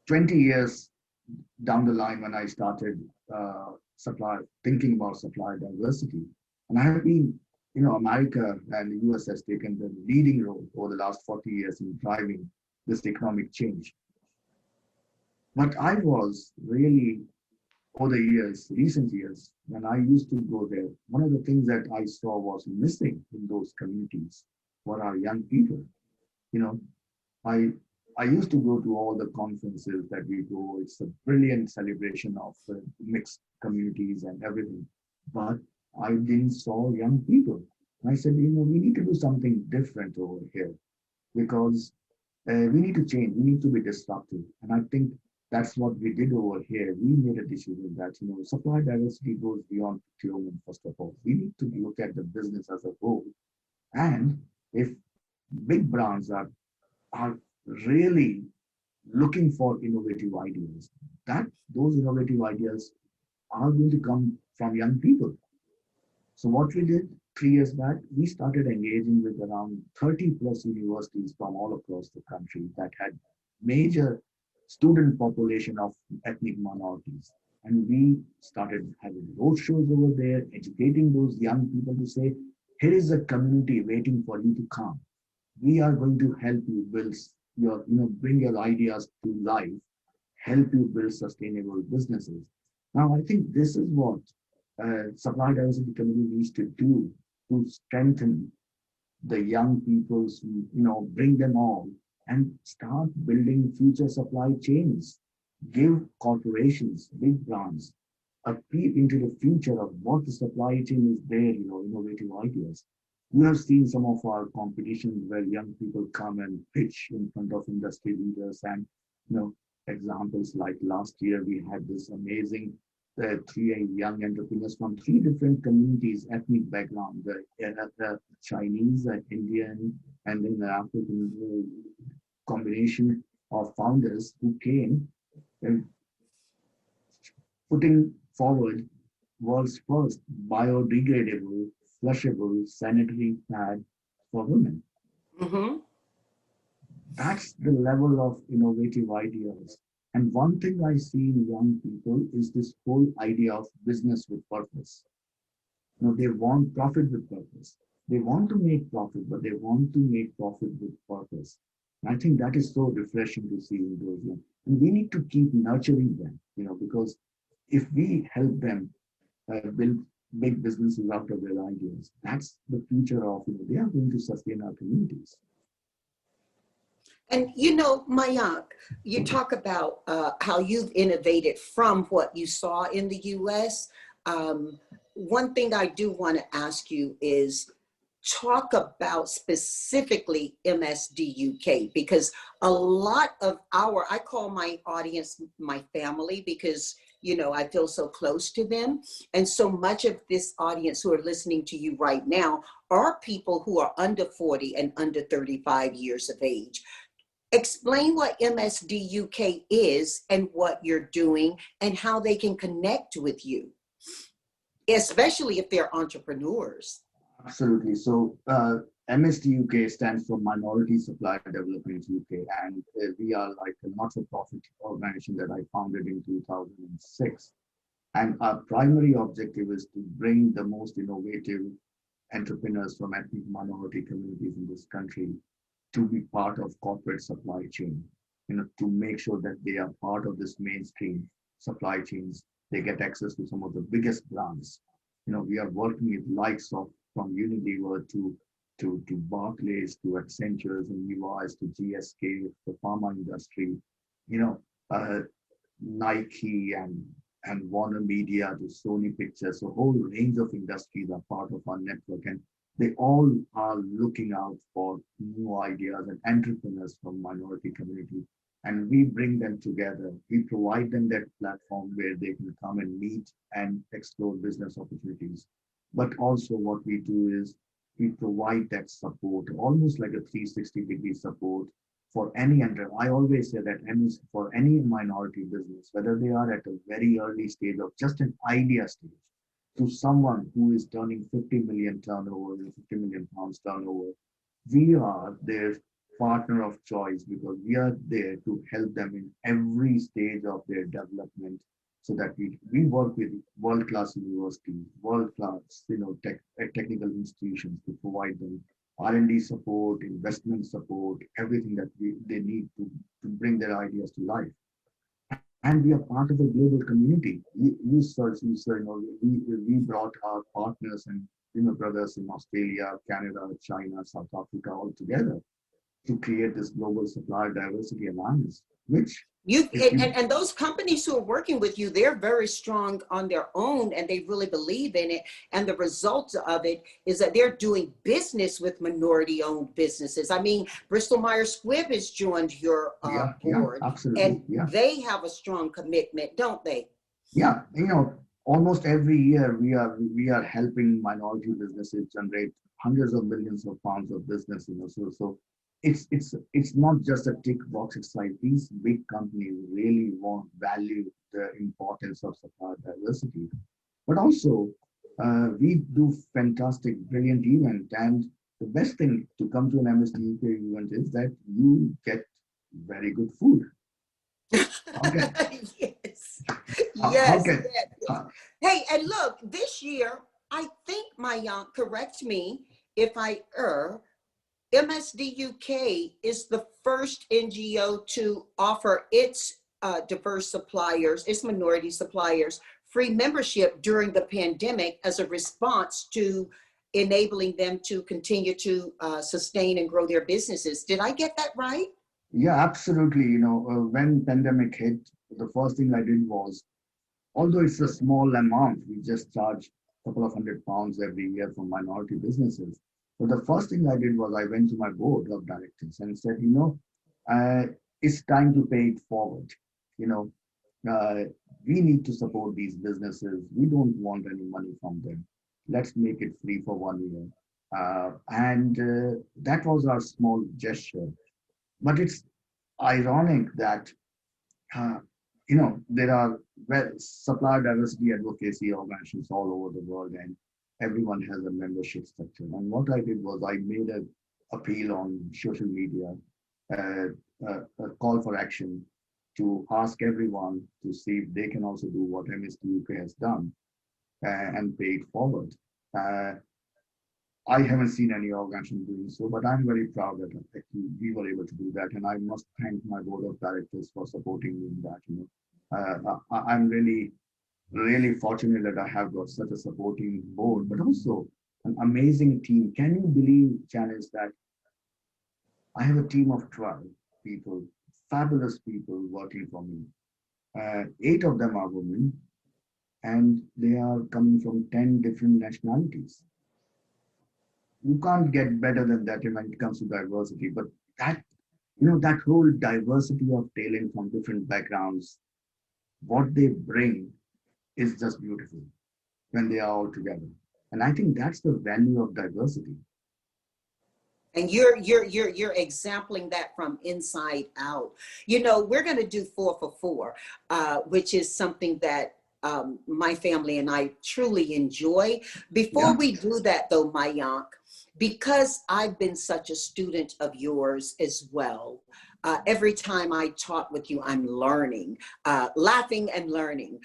20 years down the line when I started thinking about supply diversity. And I have been, you know, America and the US has taken the leading role over the last 40 years in driving this economic change. But I was really, over the years, recent years, when I used to go there, one of the things that I saw was missing in those communities were our young people. You know, I used to go to all the conferences that we go. It's a brilliant celebration of mixed communities and everything. But I didn't saw young people. And I said, you know, we need to do something different over here because we need to change. We need to be disruptive. And I think that's what we did over here. We made a decision that, you know, supply diversity goes beyond procurement, first of all. We need to look at the business as a whole. And if big brands are really looking for innovative ideas, that those innovative ideas are going to come from young people. So what we did 3 years back, we started engaging with around 30 plus universities from all across the country that had major student population of ethnic minorities. And we started having roadshows over there, educating those young people to say, here is a community waiting for you to come. We are going to help you build your, you know, bring your ideas to life, help you build sustainable businesses. Now, I think this is what supply diversity community needs to do to strengthen the young people's, you know, bring them all and start building future supply chains, give corporations, big brands, a peep into the future of what the supply chain is there, you know, innovative ideas. We have seen some of our competitions where young people come and pitch in front of industry leaders, and, you know, examples like last year we had this amazing three young entrepreneurs from 3 different communities, ethnic background, the Chinese, Indian, and then the African combination of founders who came and putting forward world's first biodegradable, flushable sanitary pad for women. Mm-hmm. That's the level of innovative ideas. And one thing I see in young people is this whole idea of business with purpose. You know, they want profit with purpose. They want to make profit, but they want to make profit with purpose. And I think that is so refreshing to see in those young. And we need to keep nurturing them, you know, because if we help them build big businesses out of their ideas, that's the future of, you know, they are going to sustain our communities. And you know, Mayank, you talk about how you've innovated from what you saw in the US. One thing I do want to ask you is talk about specifically MSDUK, because a lot of I call my audience my family, because you know I feel so close to them, and so much of this audience who are listening to you right now are people who are under 40 and under 35 years of age. Explain what MSDUK is and what you're doing and how they can connect with you, especially if they're entrepreneurs. Absolutely. So MSDUK stands for Minority Supplier Development UK, and we are like a not-for-profit organization that I founded in 2006. And our primary objective is to bring the most innovative entrepreneurs from ethnic minority communities in this country to be part of corporate supply chain, you know, to make sure that they are part of this mainstream supply chains. They get access to some of the biggest brands. You know, we are working with likes of from Unilever to Barclays to Accentures and Levi's to GSK, the pharma industry, you know, Nike and Warner Media to Sony Pictures. So a whole range of industries are part of our network, and they all are looking out for new ideas and entrepreneurs from minority community. And we bring them together. We provide them that platform where they can come and meet and explore business opportunities. But also what we do is we provide that support, almost like a 360-degree support for any I always say that for any minority business, whether they are at a very early stage of just an idea stage, to someone who is turning 50 million turnover, 50 million pounds turnover, we are their partner of choice because we are there to help them in every stage of their development, so that we work with world-class universities, world-class, you know, technical institutions to provide them R&D support, investment support, everything that they need to bring their ideas to life. And we are part of a global community. You know, we brought our partners and, you know, brothers in Australia, Canada, China, South Africa all together to create this global supplier diversity alliance, which and those companies who are working with you, they're very strong on their own and they really believe in it. And the result of it is that they're doing business with minority-owned businesses. I mean, Bristol Myers Squibb has joined your board, and they have a strong commitment, don't they? Yeah, you know, almost every year we are helping minority businesses generate hundreds of millions of pounds of business. You know, so it's not just a tick box exercise. These big companies really value the importance of supplier diversity, but also we do fantastic, brilliant event. And the best thing to come to an MSDUK event is that you get very good food. Okay. Yes. Yes. Hey, and look, this year, I think Mayank, correct me if I err, MSDUK is the first NGO to offer its diverse suppliers, its minority suppliers, free membership during the pandemic as a response to enabling them to continue to sustain and grow their businesses. Did I get that right? Yeah, absolutely. You know, when pandemic hit, the first thing I did was, although it's a small amount, we just charge a couple of £100 every year for minority businesses. But the first thing I did was I went to my board of directors and said, you know, it's time to pay it forward. You know, we need to support these businesses. We don't want any money from them. Let's make it free for 1 year. And that was our small gesture. But it's ironic that, you know, there are supplier diversity advocacy organizations all over the world, and everyone has a membership structure. And what I did was I made an appeal on social media, a call for action to ask everyone to see if they can also do what MSDUK has done and pay it forward. I haven't seen any organization doing so, but I'm very proud that actually we were able to do that. And I must thank my board of directors for supporting me in that. You know, I'm really fortunate that I have got such a supporting board, but also an amazing team. Can you believe, Janice, that I have a team of 12, people, fabulous people working for me. 8 of them are women, and they are coming from 10 different nationalities. You can't get better than that when it comes to diversity. But that, that whole diversity of talent from different backgrounds, what they bring is just beautiful when they are all together. And I think that's the value of diversity. And you're exempling that from inside out. We're going to do 4 for 4, which is something that my family and I truly enjoy. Before we do that, though, Mayank, because I've been such a student of yours as well, every time I talk with you, I'm learning, laughing and learning.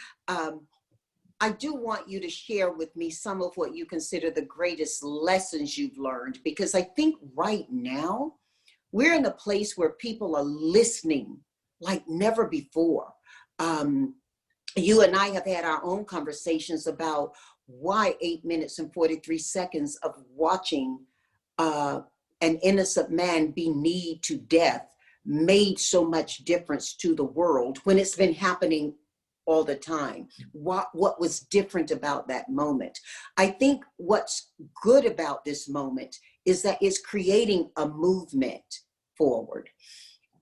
I do want you to share with me some of what you consider the greatest lessons you've learned, because I think right now we're in a place where people are listening like never before. You and I have had our own conversations about why 8 minutes and 43 seconds of watching an innocent man be kneed to death made so much difference to the world when it's been happening all the time. What was different about that moment? I think what's good about this moment is that it's creating a movement forward.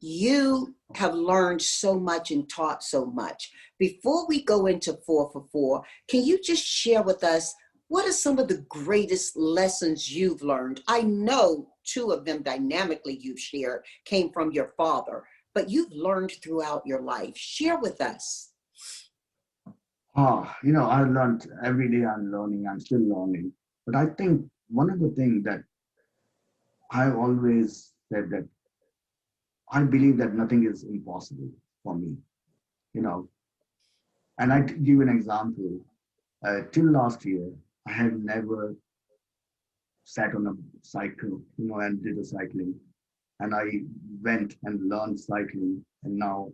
You have learned so much and taught so much. Before we go into 4 for 4, can you just share with us what are some of the greatest lessons you've learned? I know 2 of them dynamically you've shared came from your father, but you've learned throughout your life. Share with us. I learned every day. I'm learning. I'm still learning. But I think one of the things that I've always said that I believe that nothing is impossible for me, And I give you an example. Till last year, I had never sat on a cycle, and did a cycling. And I went and learned cycling. And now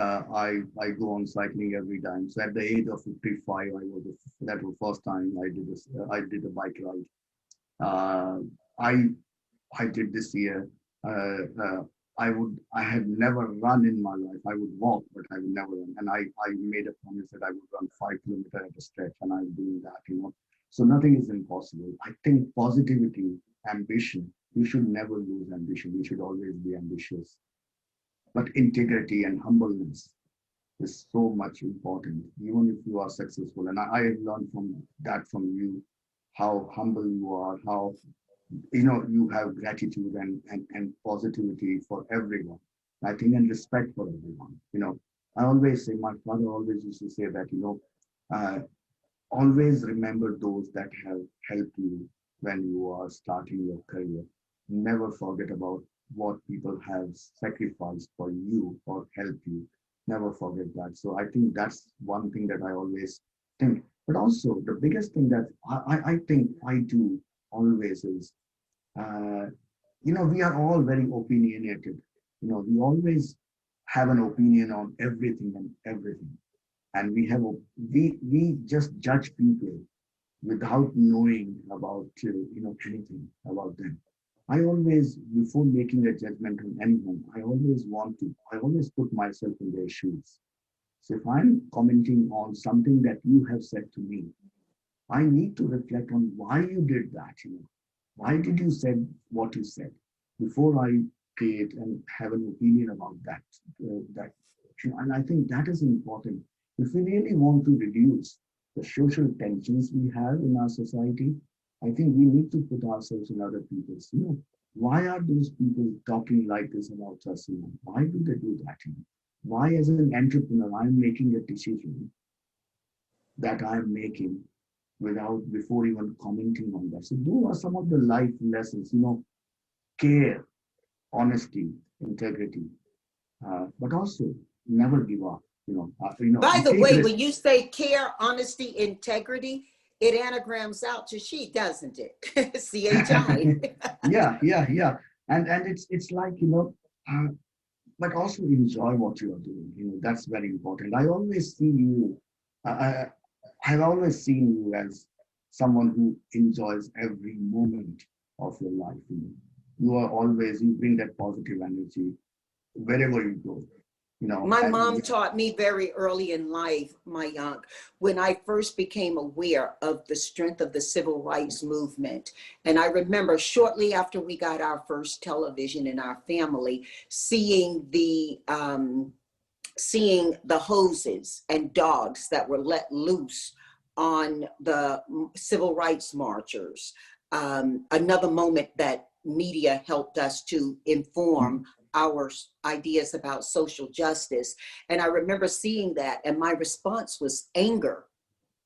I go on cycling every time. So at the age of 55, that was the first time I did a bike ride. I did this year. I had never run in my life. I would walk, but I would never run. And I made a promise that I would run 5 kilometers at a stretch, and I'm doing that. So nothing is impossible. I think positivity, ambition, we should never lose ambition. We should always be ambitious. But integrity and humbleness is so much important, even if you are successful. And I have learned from you, how humble you are, how you have gratitude and positivity for everyone. I think, and respect for everyone. I always say, my father always used to say that, always remember those that have helped you when you are starting your career. Never forget about what people have sacrificed for you or helped you. Never forget that. So I think that's one thing that I always think. But also the biggest thing that I think I do always is, we are all very opinionated. We always have an opinion on everything and everything. And we just judge people without knowing about, anything about them. I always, before making a judgment on anyone, I always put myself in their shoes. So if I'm commenting on something that you have said to me, I need to reflect on why you did that. Why did you say what you said before I create and have an opinion about that? And I think that is important. If we really want to reduce the social tensions we have in our society, I think we need to put ourselves in other people's. Why are those people talking like this about us? Why do they do that? Why, as an entrepreneur, I'm making a decision that I'm making before even commenting on that. So those are some of the life lessons, care, honesty, integrity, but also never give up. By the way, when you say care, honesty, integrity, it anagrams out to she, doesn't it? CHI. Yeah. And it's like, but also enjoy what you are doing. That's very important. I always see you, I've always seen you as someone who enjoys every moment of your life. You bring that positive energy. wherever you go, My and mom taught me very early in life, Mayank, when I first became aware of the strength of the civil rights movement. And I remember shortly after we got our first television in our family, seeing the hoses and dogs that were let loose on the civil rights marchers. Another moment that media helped us to inform our ideas about social justice. And I remember seeing that, and my response was anger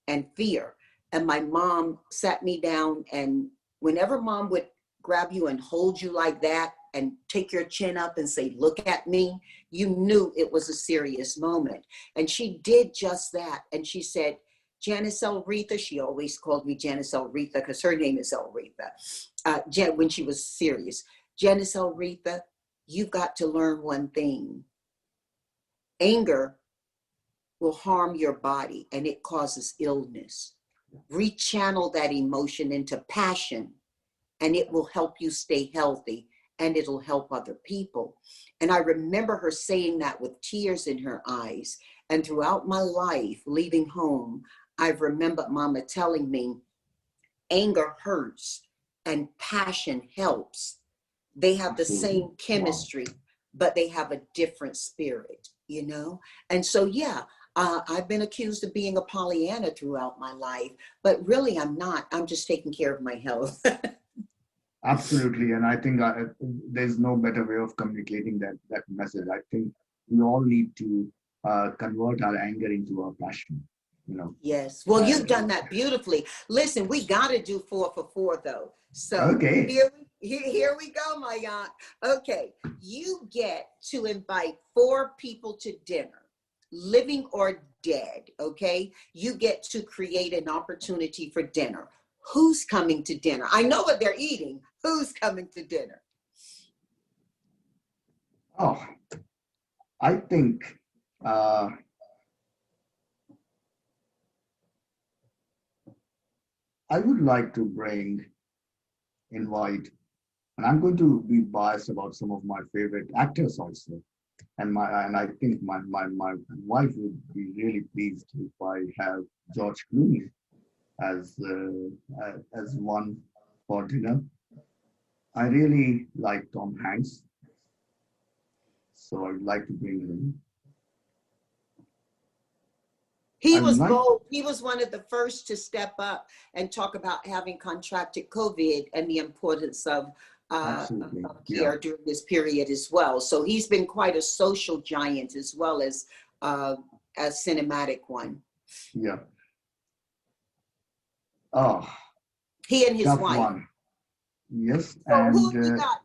and fear. And my mom sat me down, and whenever mom would grab you and hold you like that and take your chin up and say, look at me, you knew it was a serious moment. And she did just that. And she said, Janice Elretha, she always called me Janice Elretha because her name is Elretha, when she was serious. Janice Elretha, you've got to learn one thing. Anger will harm your body and it causes illness. Rechannel that emotion into passion and it will help you stay healthy and it'll help other people. And I remember her saying that with tears in her eyes. And throughout my life, leaving home, I've remembered Mama telling me, anger hurts and passion helps. They have the same chemistry, but they have a different spirit, And so, yeah, I've been accused of being a Pollyanna throughout my life, but really I'm not. I'm just taking care of my health. Absolutely. And I think there's no better way of communicating that message. I think we all need to convert our anger into our passion, Yes. Well, you've done that beautifully. Listen, we got to do 4 for 4 though. So okay. Here we go, Mayank. Okay. You get to invite 4 people to dinner, living or dead. Okay. You get to create an opportunity for dinner. Who's coming to dinner? I know what they're eating. Who's coming to dinner? Oh, I think I would like to invite, and I'm going to be biased about some of my favorite actors also. And I think my wife would be really pleased if I have George Clooney as one for dinner. I really like Tom Hanks, so I'd like to bring him. He was bold. He was one of the first to step up and talk about having contracted COVID and the importance of care during this period as well. So he's been quite a social giant as well as a cinematic one. Yeah. Oh. He and his wife. One. Yes. So and who you got?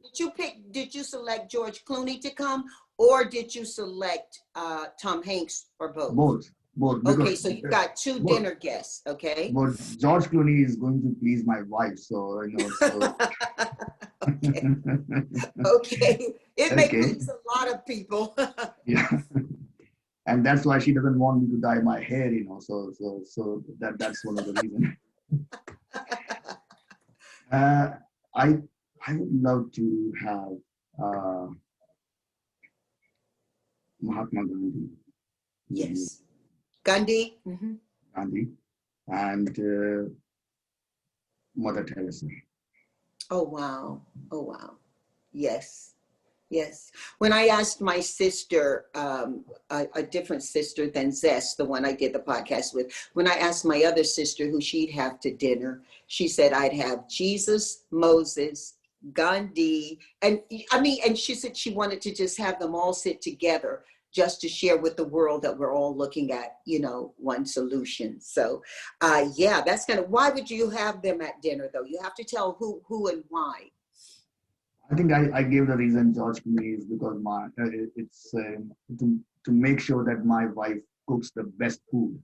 Did you select George Clooney to come, or did you select Tom Hanks, or both? Both. Okay, so you've got 2 dinner guests, okay? But George Clooney is going to please my wife, so Okay. It may please a lot of people. Yeah. And that's why she doesn't want me to dye my hair, so that's one of the reasons. I would love to have Mahatma Gandhi. Yes. Gandhi. Mm-hmm. Gandhi and Mother Teresa. Oh wow. Yes. When I asked my sister, a different sister than Zest, the one I did the podcast with, when I asked my other sister who she'd have to dinner, she said I'd have Jesus, Moses, Gandhi, and she said she wanted to just have them all sit together just to share with the world that we're all looking at, one solution. So, yeah, that's why would you have them at dinner though? You have to tell who and why. I think I gave the reason George Clooney is because it's to make sure that my wife cooks the best food.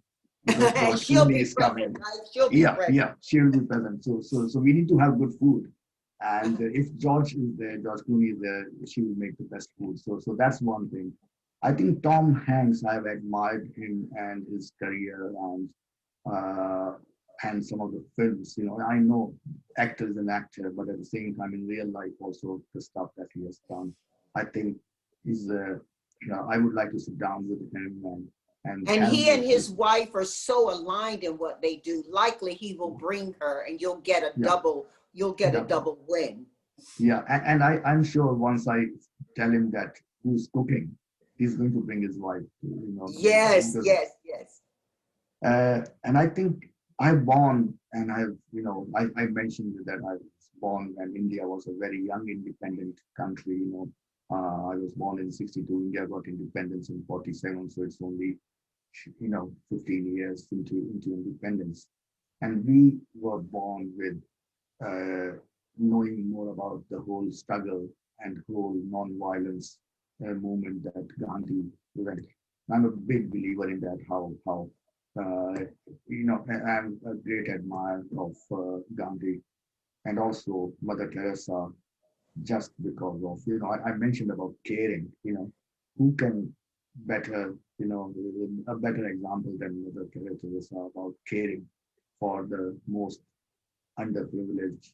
Because she'll be present, right? She'll be present. Yeah, she'll be present. So we need to have good food. And if George Clooney is there, she will make the best food. So that's one thing. I think Tom Hanks, I've admired him and his career and some of the films. I know actor is an actor, but at the same time in real life also the stuff that he has done. I think He's, I would like to sit down with him and And have he and this. his wife are so aligned in what they do. Likely he will bring her and you'll get a Yeah, double win. yeah. And I'm sure once I tell him that who's cooking, he's going to bring his wife, Yes, because yes, yes. and I think I born and I mentioned that I was born when India was a very young independent country. I was born in '62. India got independence in '47, so it's only 15 years into independence, and we were born with knowing more about the whole struggle and whole non-violence movement that Gandhi led. I'm a big believer in that. Uh, I'm a great admirer of Gandhi and also Mother Teresa, just because of I mentioned about caring. Who can better a better example than Mother Teresa about caring for the most underprivileged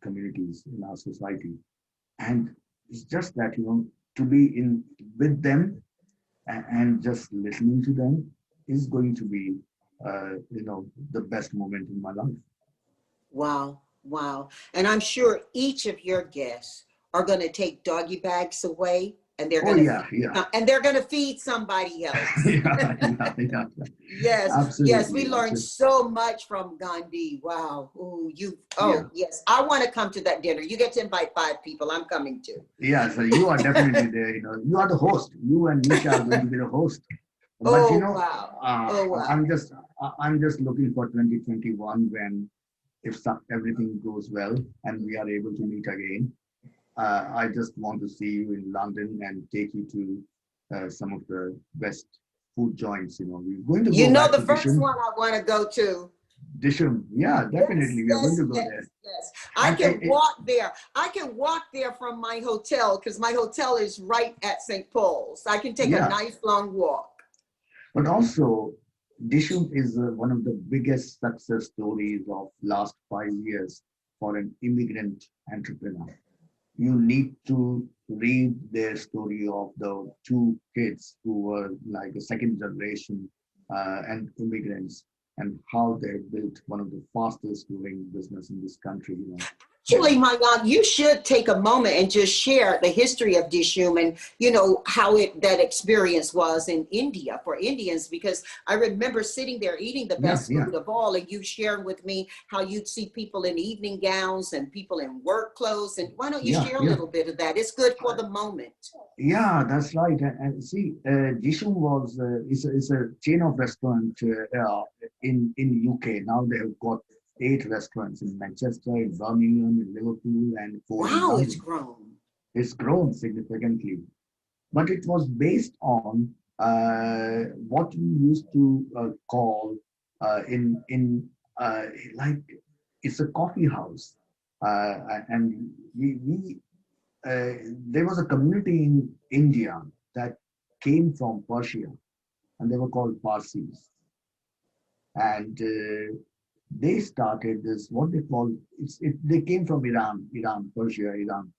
communities in our society. And it's just that, to be in with them and just listening to them is going to be, the best moment in my life. Wow, wow. And I'm sure each of your guests are going to take doggy bags away and they're Oh going to yeah, yeah, feed somebody else. yeah, yeah. Yes, yes, we Absolutely, learned absolutely. so much from Gandhi. Wow. Yeah, Yes, I want to come to that dinner. You get to invite 5 people. I'm coming too. yeah. So you are definitely there. You are the host. You and Nisha are going to be the host. But Oh, wow. Oh, wow. I'm just looking for 2021 when if everything goes well and we are able to meet again. I just want to see you in London and take you to some of the best food joints. We're going to You go know back the to first Disham. one I want to go to. Disham, yeah, Yes, definitely. We are going yes, to go yes, there. yes. I And can walk there. I can walk there from my hotel because my hotel is right at St. Paul's. I can take a yeah, nice long walk. but also Disham is one of the biggest success stories of last 5 years for an immigrant entrepreneur. You need to read their story of the two kids who were like a second generation and immigrants and how they built one of the fastest growing business in this country. They, Actually, Mayank, you should take a moment and just share the history of Dishoom and how that experience was in India for Indians, because I remember sitting there eating the yeah, best yeah, food of all, and you sharing with me how you'd see people in evening gowns and people in work clothes. And why don't you yeah, share a yeah. little bit of that? It's good for the moment. Yeah, that's right. And see, Jishum was is a chain of restaurant in UK. Now they have got 8 restaurants in Manchester, in Birmingham, in Liverpool, and 4 in Wow, it's London. grown. It's grown significantly, but it was based on what we used to call in like it's a coffee house, and we there was a community in India that came from Persia, and they were called Parsis. And they started this, what they call, they came from Iran, Persia, Iran.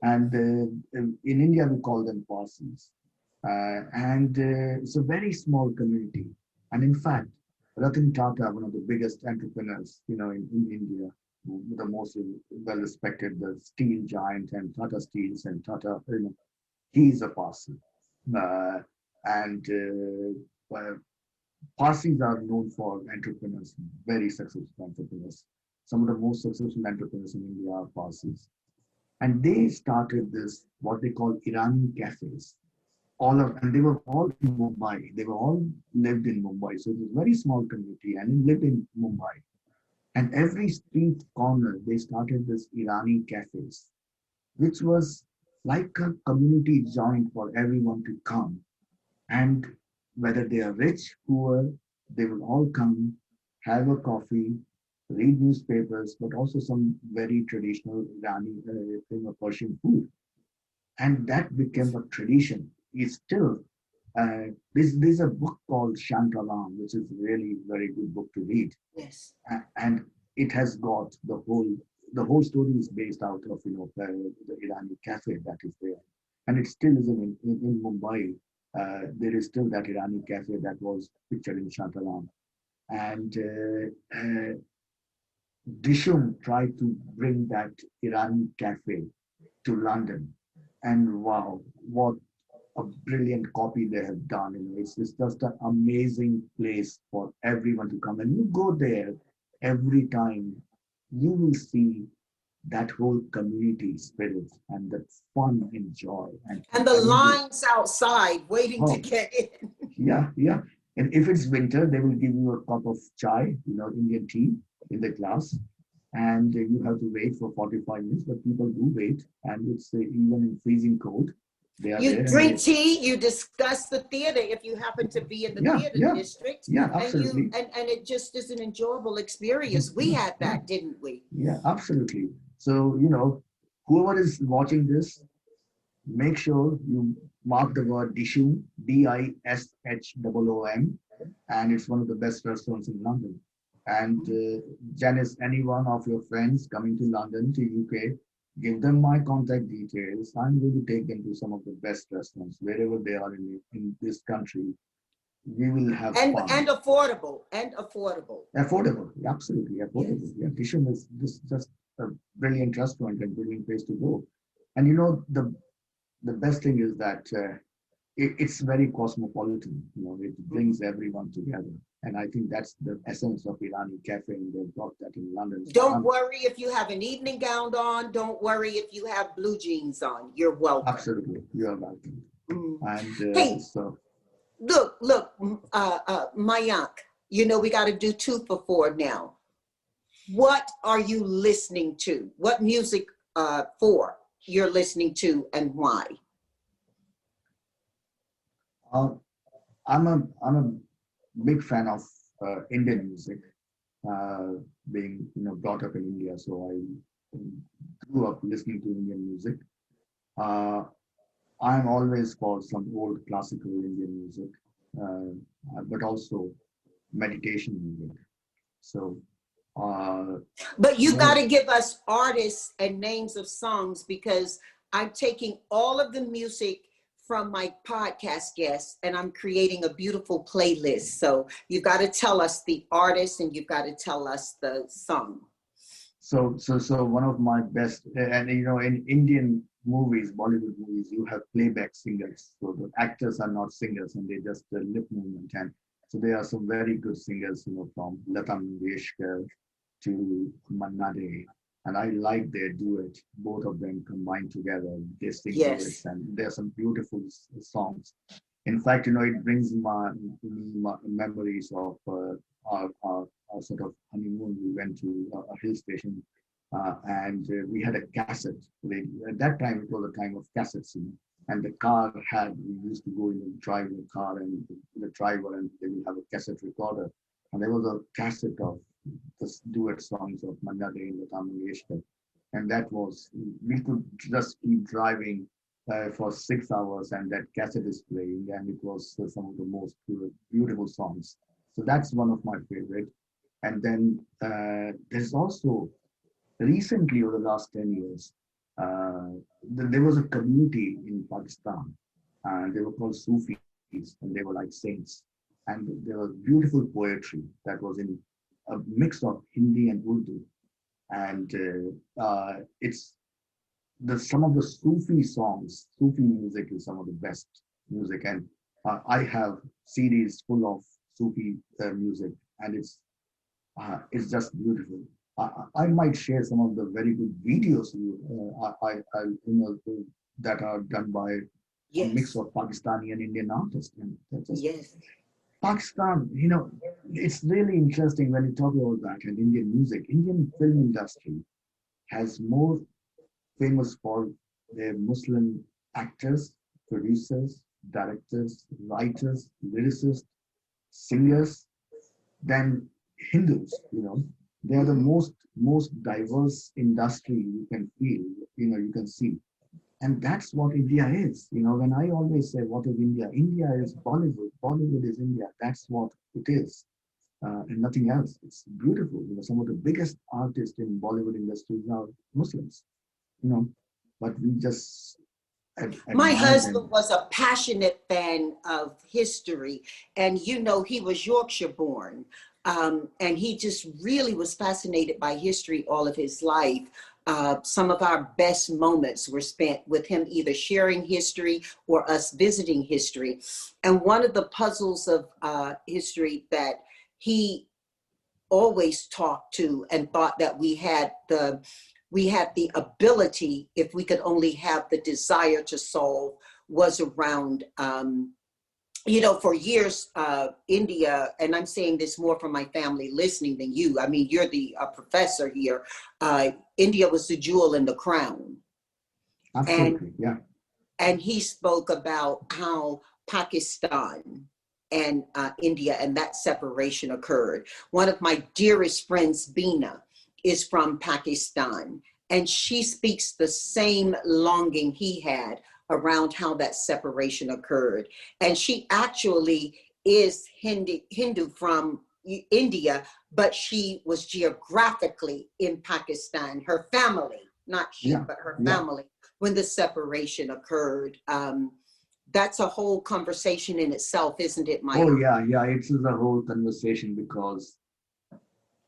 And in India, we call them Parsis. And it's a very small community. And in fact, Ratan Tata, one of the biggest entrepreneurs, in India, the most well-respected, the steel giant and Tata Steels and Tata, he's a Parsi. Uh, and Parsis are known for entrepreneurs, very successful entrepreneurs. Some of the most successful entrepreneurs in India are Parsis. And they started this, what they call Irani cafes. And they were all in Mumbai. They were all lived in Mumbai. So it was a very small community and it lived in Mumbai. And every street corner, they started this Irani cafes, which was like a community joint for everyone to come. And whether they are rich, poor, they will all come, have a coffee, read newspapers, but also some very traditional Irani, Persian food. And that became a tradition. It's still, there's a book called Shantaram, which is really very good book to read. Yes. And it has got the whole story is based out of, the Irani cafe that is there. and it still is in Mumbai. There is still that Irani cafe that was pictured in Shantaram. And Dishum tried to bring that Irani cafe to London. And wow, what a brilliant copy they have done. It's just an amazing place for everyone to come. And you go there every time, you will see that whole community spirit and that fun and joy. And the Everybody, lines outside waiting to oh, get in. yeah, yeah. And if it's winter, they will give you a cup of chai, Indian tea in the glass. And you have to wait for 45 minutes, but people do wait. And it's even in freezing cold, they are You there. drink tea, you discuss the theater if you happen to be in the Yeah, theater yeah, district. yeah, And you absolutely. and it just is an enjoyable experience. We had Yeah, that, didn't we? yeah, absolutely. So, whoever is watching this, make sure you mark the word Dishum, Dishhoom, and it's one of the best restaurants in London. And Janice, any one of your friends coming to London, to UK, give them my contact details. I'm going to take them to some of the best restaurants wherever they are in this country. We will have fun. And affordable, and affordable. Affordable, absolutely affordable. Yes. Yeah, Dishum is just a brilliant restaurant and brilliant place to go. And the best thing is that it's very cosmopolitan. It brings everyone together, and I think that's the essence of Irani cafe. And they've got that in London. Don't worry if you have an evening gown on. Don't worry if you have blue jeans on. You're welcome. Absolutely, you are welcome. And Hey, so, look, Mayank. We got to do 2 for 4 now. What are you listening to? What music for you're listening to, and why? I'm a big fan of Indian music, being brought up in India. So I grew up listening to Indian music. I'm always for some old classical Indian music, but also meditation music. So, But you got to give us artists and names of songs, because I'm taking all of the music from my podcast guests and I'm creating a beautiful playlist. So you've got to tell us the artist and you've got to tell us the song. So one of my best, and in Indian movies, Bollywood movies, you have playback singers. So the actors are not singers, and they just lip movement. And so there are some very good singers, from Lata Mangeshkar to Manna Dey, and I like their duet. Both of them combined together, they sing duets, and there are some beautiful songs. In fact, it brings my memories of our sort of honeymoon. We went to a hill station, and we had a cassette. At that time, it was a time of cassettes, and the car we used to go in and drive the car, and the driver, and they will have a cassette recorder. And there was a cassette of the duet songs of Manna Dey and Lata Mangeshkar. And that was, we could just keep driving for 6 hours, and that cassette is playing, and it was some of the most beautiful songs. So that's one of my favorite. And then there's also, recently over the last 10 years, there was a community in Pakistan, and they were called Sufis, and they were like saints. And there was beautiful poetry that was in a mix of Hindi and Urdu. And it's some of the Sufi songs. Sufi music is some of the best music, and I have CDs full of Sufi music, and it's just beautiful. I might share some of the very good videos that are done by a mix of Pakistani and Indian artists, and that's just Pakistan. It's really interesting when you talk about that and Indian music. Indian film industry has more famous for their Muslim actors, producers, directors, writers, lyricists, singers than Hindus. They are the most diverse industry you can feel. You can see, and that's what India is. When I always say, what is India? India is Bollywood. Bollywood is India. That's what it is, and nothing else. It's beautiful. Some of the biggest artists in Bollywood industry are Muslims. But we just My admired husband him. was a passionate fan of history, and he was Yorkshire born. And he just really was fascinated by history all of his life. Some of our best moments were spent with him either sharing history or us visiting history. And one of the puzzles of history that he always talked to and thought that we had the ability, if we could only have the desire to solve, was around for years, India, and I'm saying this more from my family listening than you. I mean, you're the professor here. India was the jewel in the crown. Absolutely, yeah. And he spoke about how Pakistan and India and that separation occurred. One of my dearest friends, Bina, is from Pakistan, and she speaks the same longing he had around how that separation occurred. And she actually is Hindu from India, but she was geographically in Pakistan. Her family, not she, Yeah, but her yeah. family, when the separation occurred. That's a whole conversation in itself, isn't it, Maya? Oh yeah, yeah. It is a whole conversation because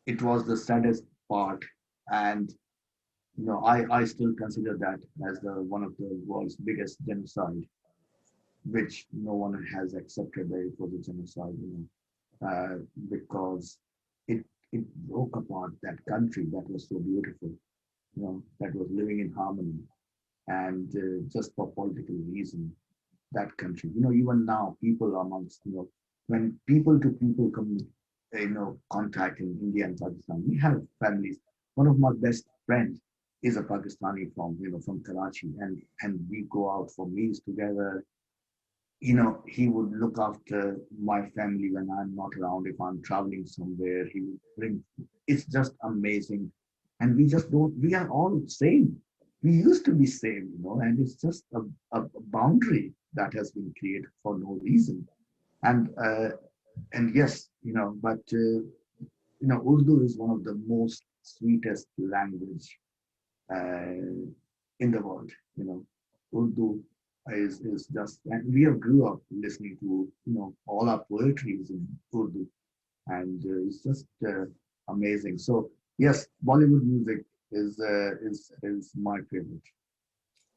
it was the saddest part, and I still consider that as the one of the world's biggest genocide, which no one has accepted that it was a genocide, because it broke apart that country that was so beautiful, that was living in harmony, and just for political reason, that country, even now, people amongst, when people to people come, contact in India and Pakistan, we have families. One of my best friends is a Pakistani from Karachi, and we go out for meals together. He would look after my family when I'm not around. If I'm traveling somewhere, he would bring. It's just amazing, and we just don't. We are all same. We used to be same, and it's just a boundary that has been created for no reason. And yes, but Urdu is one of the most sweetest language in the world. Urdu is just, and we have grew up listening to all our poetry is in Urdu, and it's just amazing. So yes, Bollywood music is my favorite.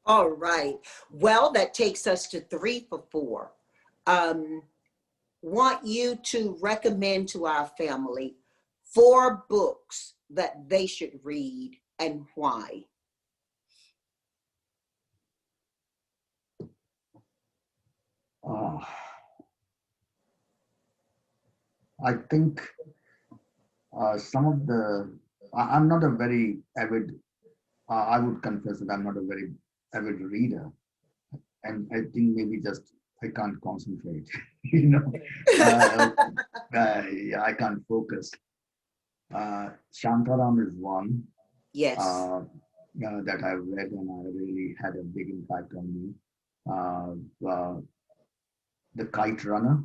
All right. Well, that takes us to 3 for 4. Want you to recommend to our family 4 books that they should read and why. Uh, I think some of I'm not a very avid, I would confess that I'm not a very avid reader. And I think maybe just I can't concentrate, uh, yeah, I can't focus. Shantaram is one Yes. that I've read and I really had a big impact on me. The Kite Runner.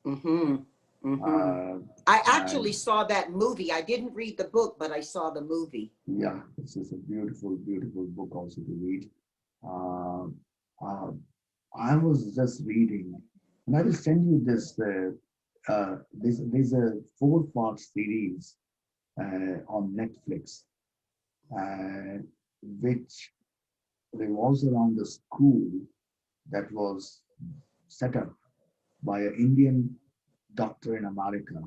Mm-hmm. Mm-hmm. I actually saw that movie. I didn't read the book, but I saw the movie. Yeah, this is a beautiful, beautiful book also to read. Uh, uh, I was just reading, and I will send you this. There's a 4-part series on Netflix, which revolves around the school that was set up by an Indian doctor in America,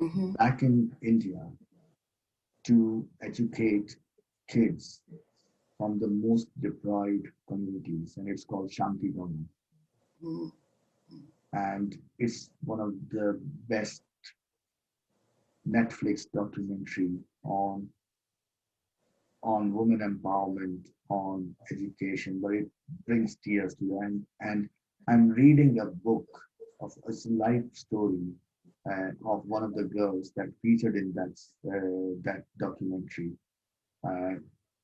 Mm-hmm. back in India, to educate kids from the most deprived communities, and it's called Shanti Bhavan. Mm-hmm. And it's one of the best Netflix documentary on women empowerment, on education, but it brings tears to you. And I'm reading a book of a life story of one of the girls that featured in that documentary.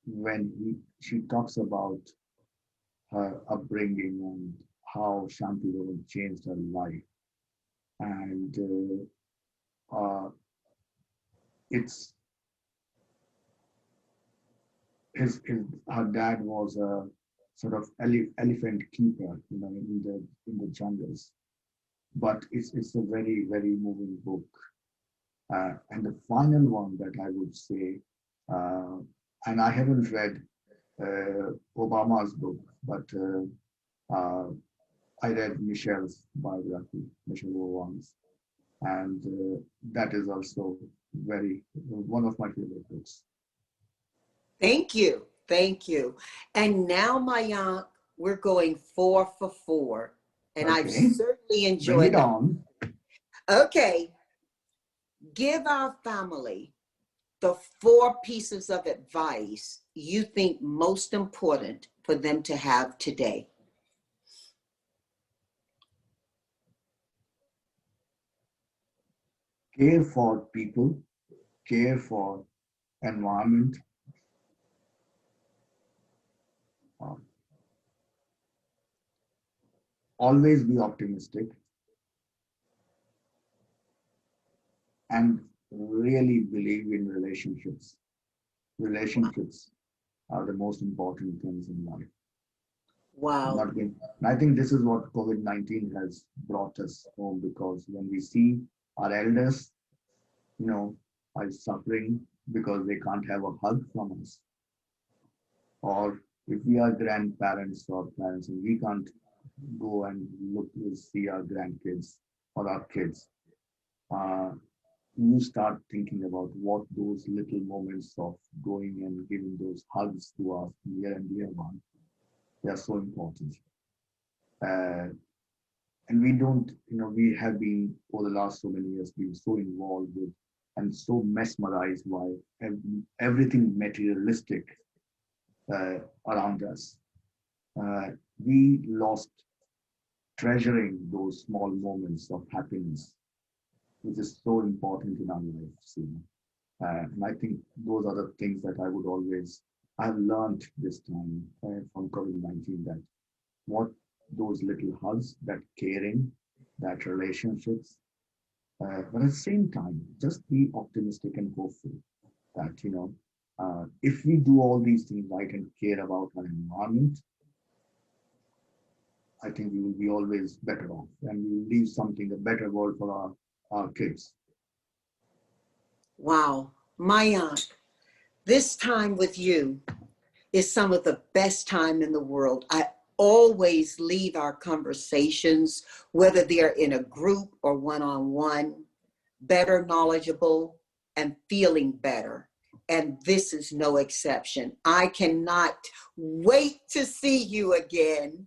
When she talks about her upbringing and how Shanti Bhavan changed her life, and it's her dad was a sort of elephant keeper, in the jungles. But it's a very, very moving book. And the final one that I would say, and I haven't read Obama's book, but I read Michelle's biography, Michelle Obama's, and that is also one of my favorite books. Thank you. Thank you. And now, Mayank, we're going 4 for 4. And Okay. I've certainly enjoyed Bring it on. Okay. Give our family the 4 pieces of advice you think most important for them to have today. Care for people, care for environment, always be optimistic, and really believe in relationships. Relationships are the most important things in life. Wow. I think this is what COVID-19 has brought us home, because when we see our elders, are suffering because they can't have a hug from us, or if we are grandparents or parents and we can't go and see our grandkids or our kids, you start thinking about what those little moments of going and giving those hugs to our near and dear one, they are so important. And we don't, we have been, for the last so many years, been so involved with and so mesmerized by everything materialistic around us. We lost treasuring those small moments of happiness, which is so important in our lives. And I think those are the things that I've learned this time from COVID-19, that what those little hugs, that caring, that relationships, but at the same time, just be optimistic and hopeful that, if we do all these things right and care about our environment, I think we will be always better off, and we will leave a better world for our kids. Wow. Mayank, this time with you is some of the best time in the world. I always leave our conversations, whether they're in a group or one-on-one, better knowledgeable and feeling better. And this is no exception. I cannot wait to see you again.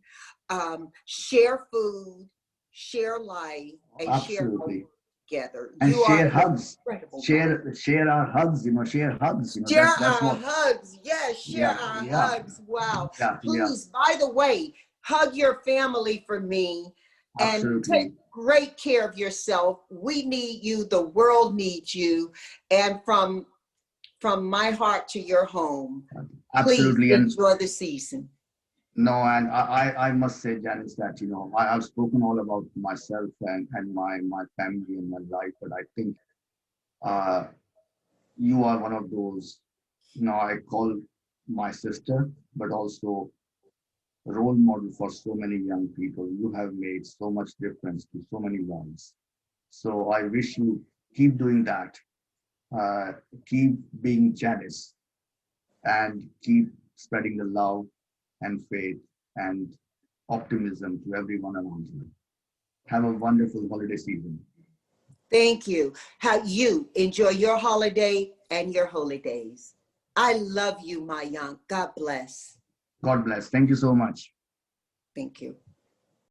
Share food, share life, and Absolutely. Share together. And you share are hugs. Incredible. Share our hugs. Share hugs. Share That's our what. hugs. Yes, share our hugs. Wow. Yeah, Please, by the way, hug your family for me. Absolutely. And take great care of yourself. We need you. The world needs you. And from my heart to your home, absolutely. Please enjoy the season. No, and I must say, Janice, that I've spoken all about myself and my family and my life, but I think you are one of those, I call my sister, but also a role model for so many young people. You have made so much difference to so many lives. So I wish you keep doing that. Keep being Janice, and keep spreading the love and faith and optimism to everyone around you. Have a wonderful holiday season. Thank you. How you enjoy your holiday and your holidays. I love you, Mayank. God bless. God bless. Thank you so much. Thank you.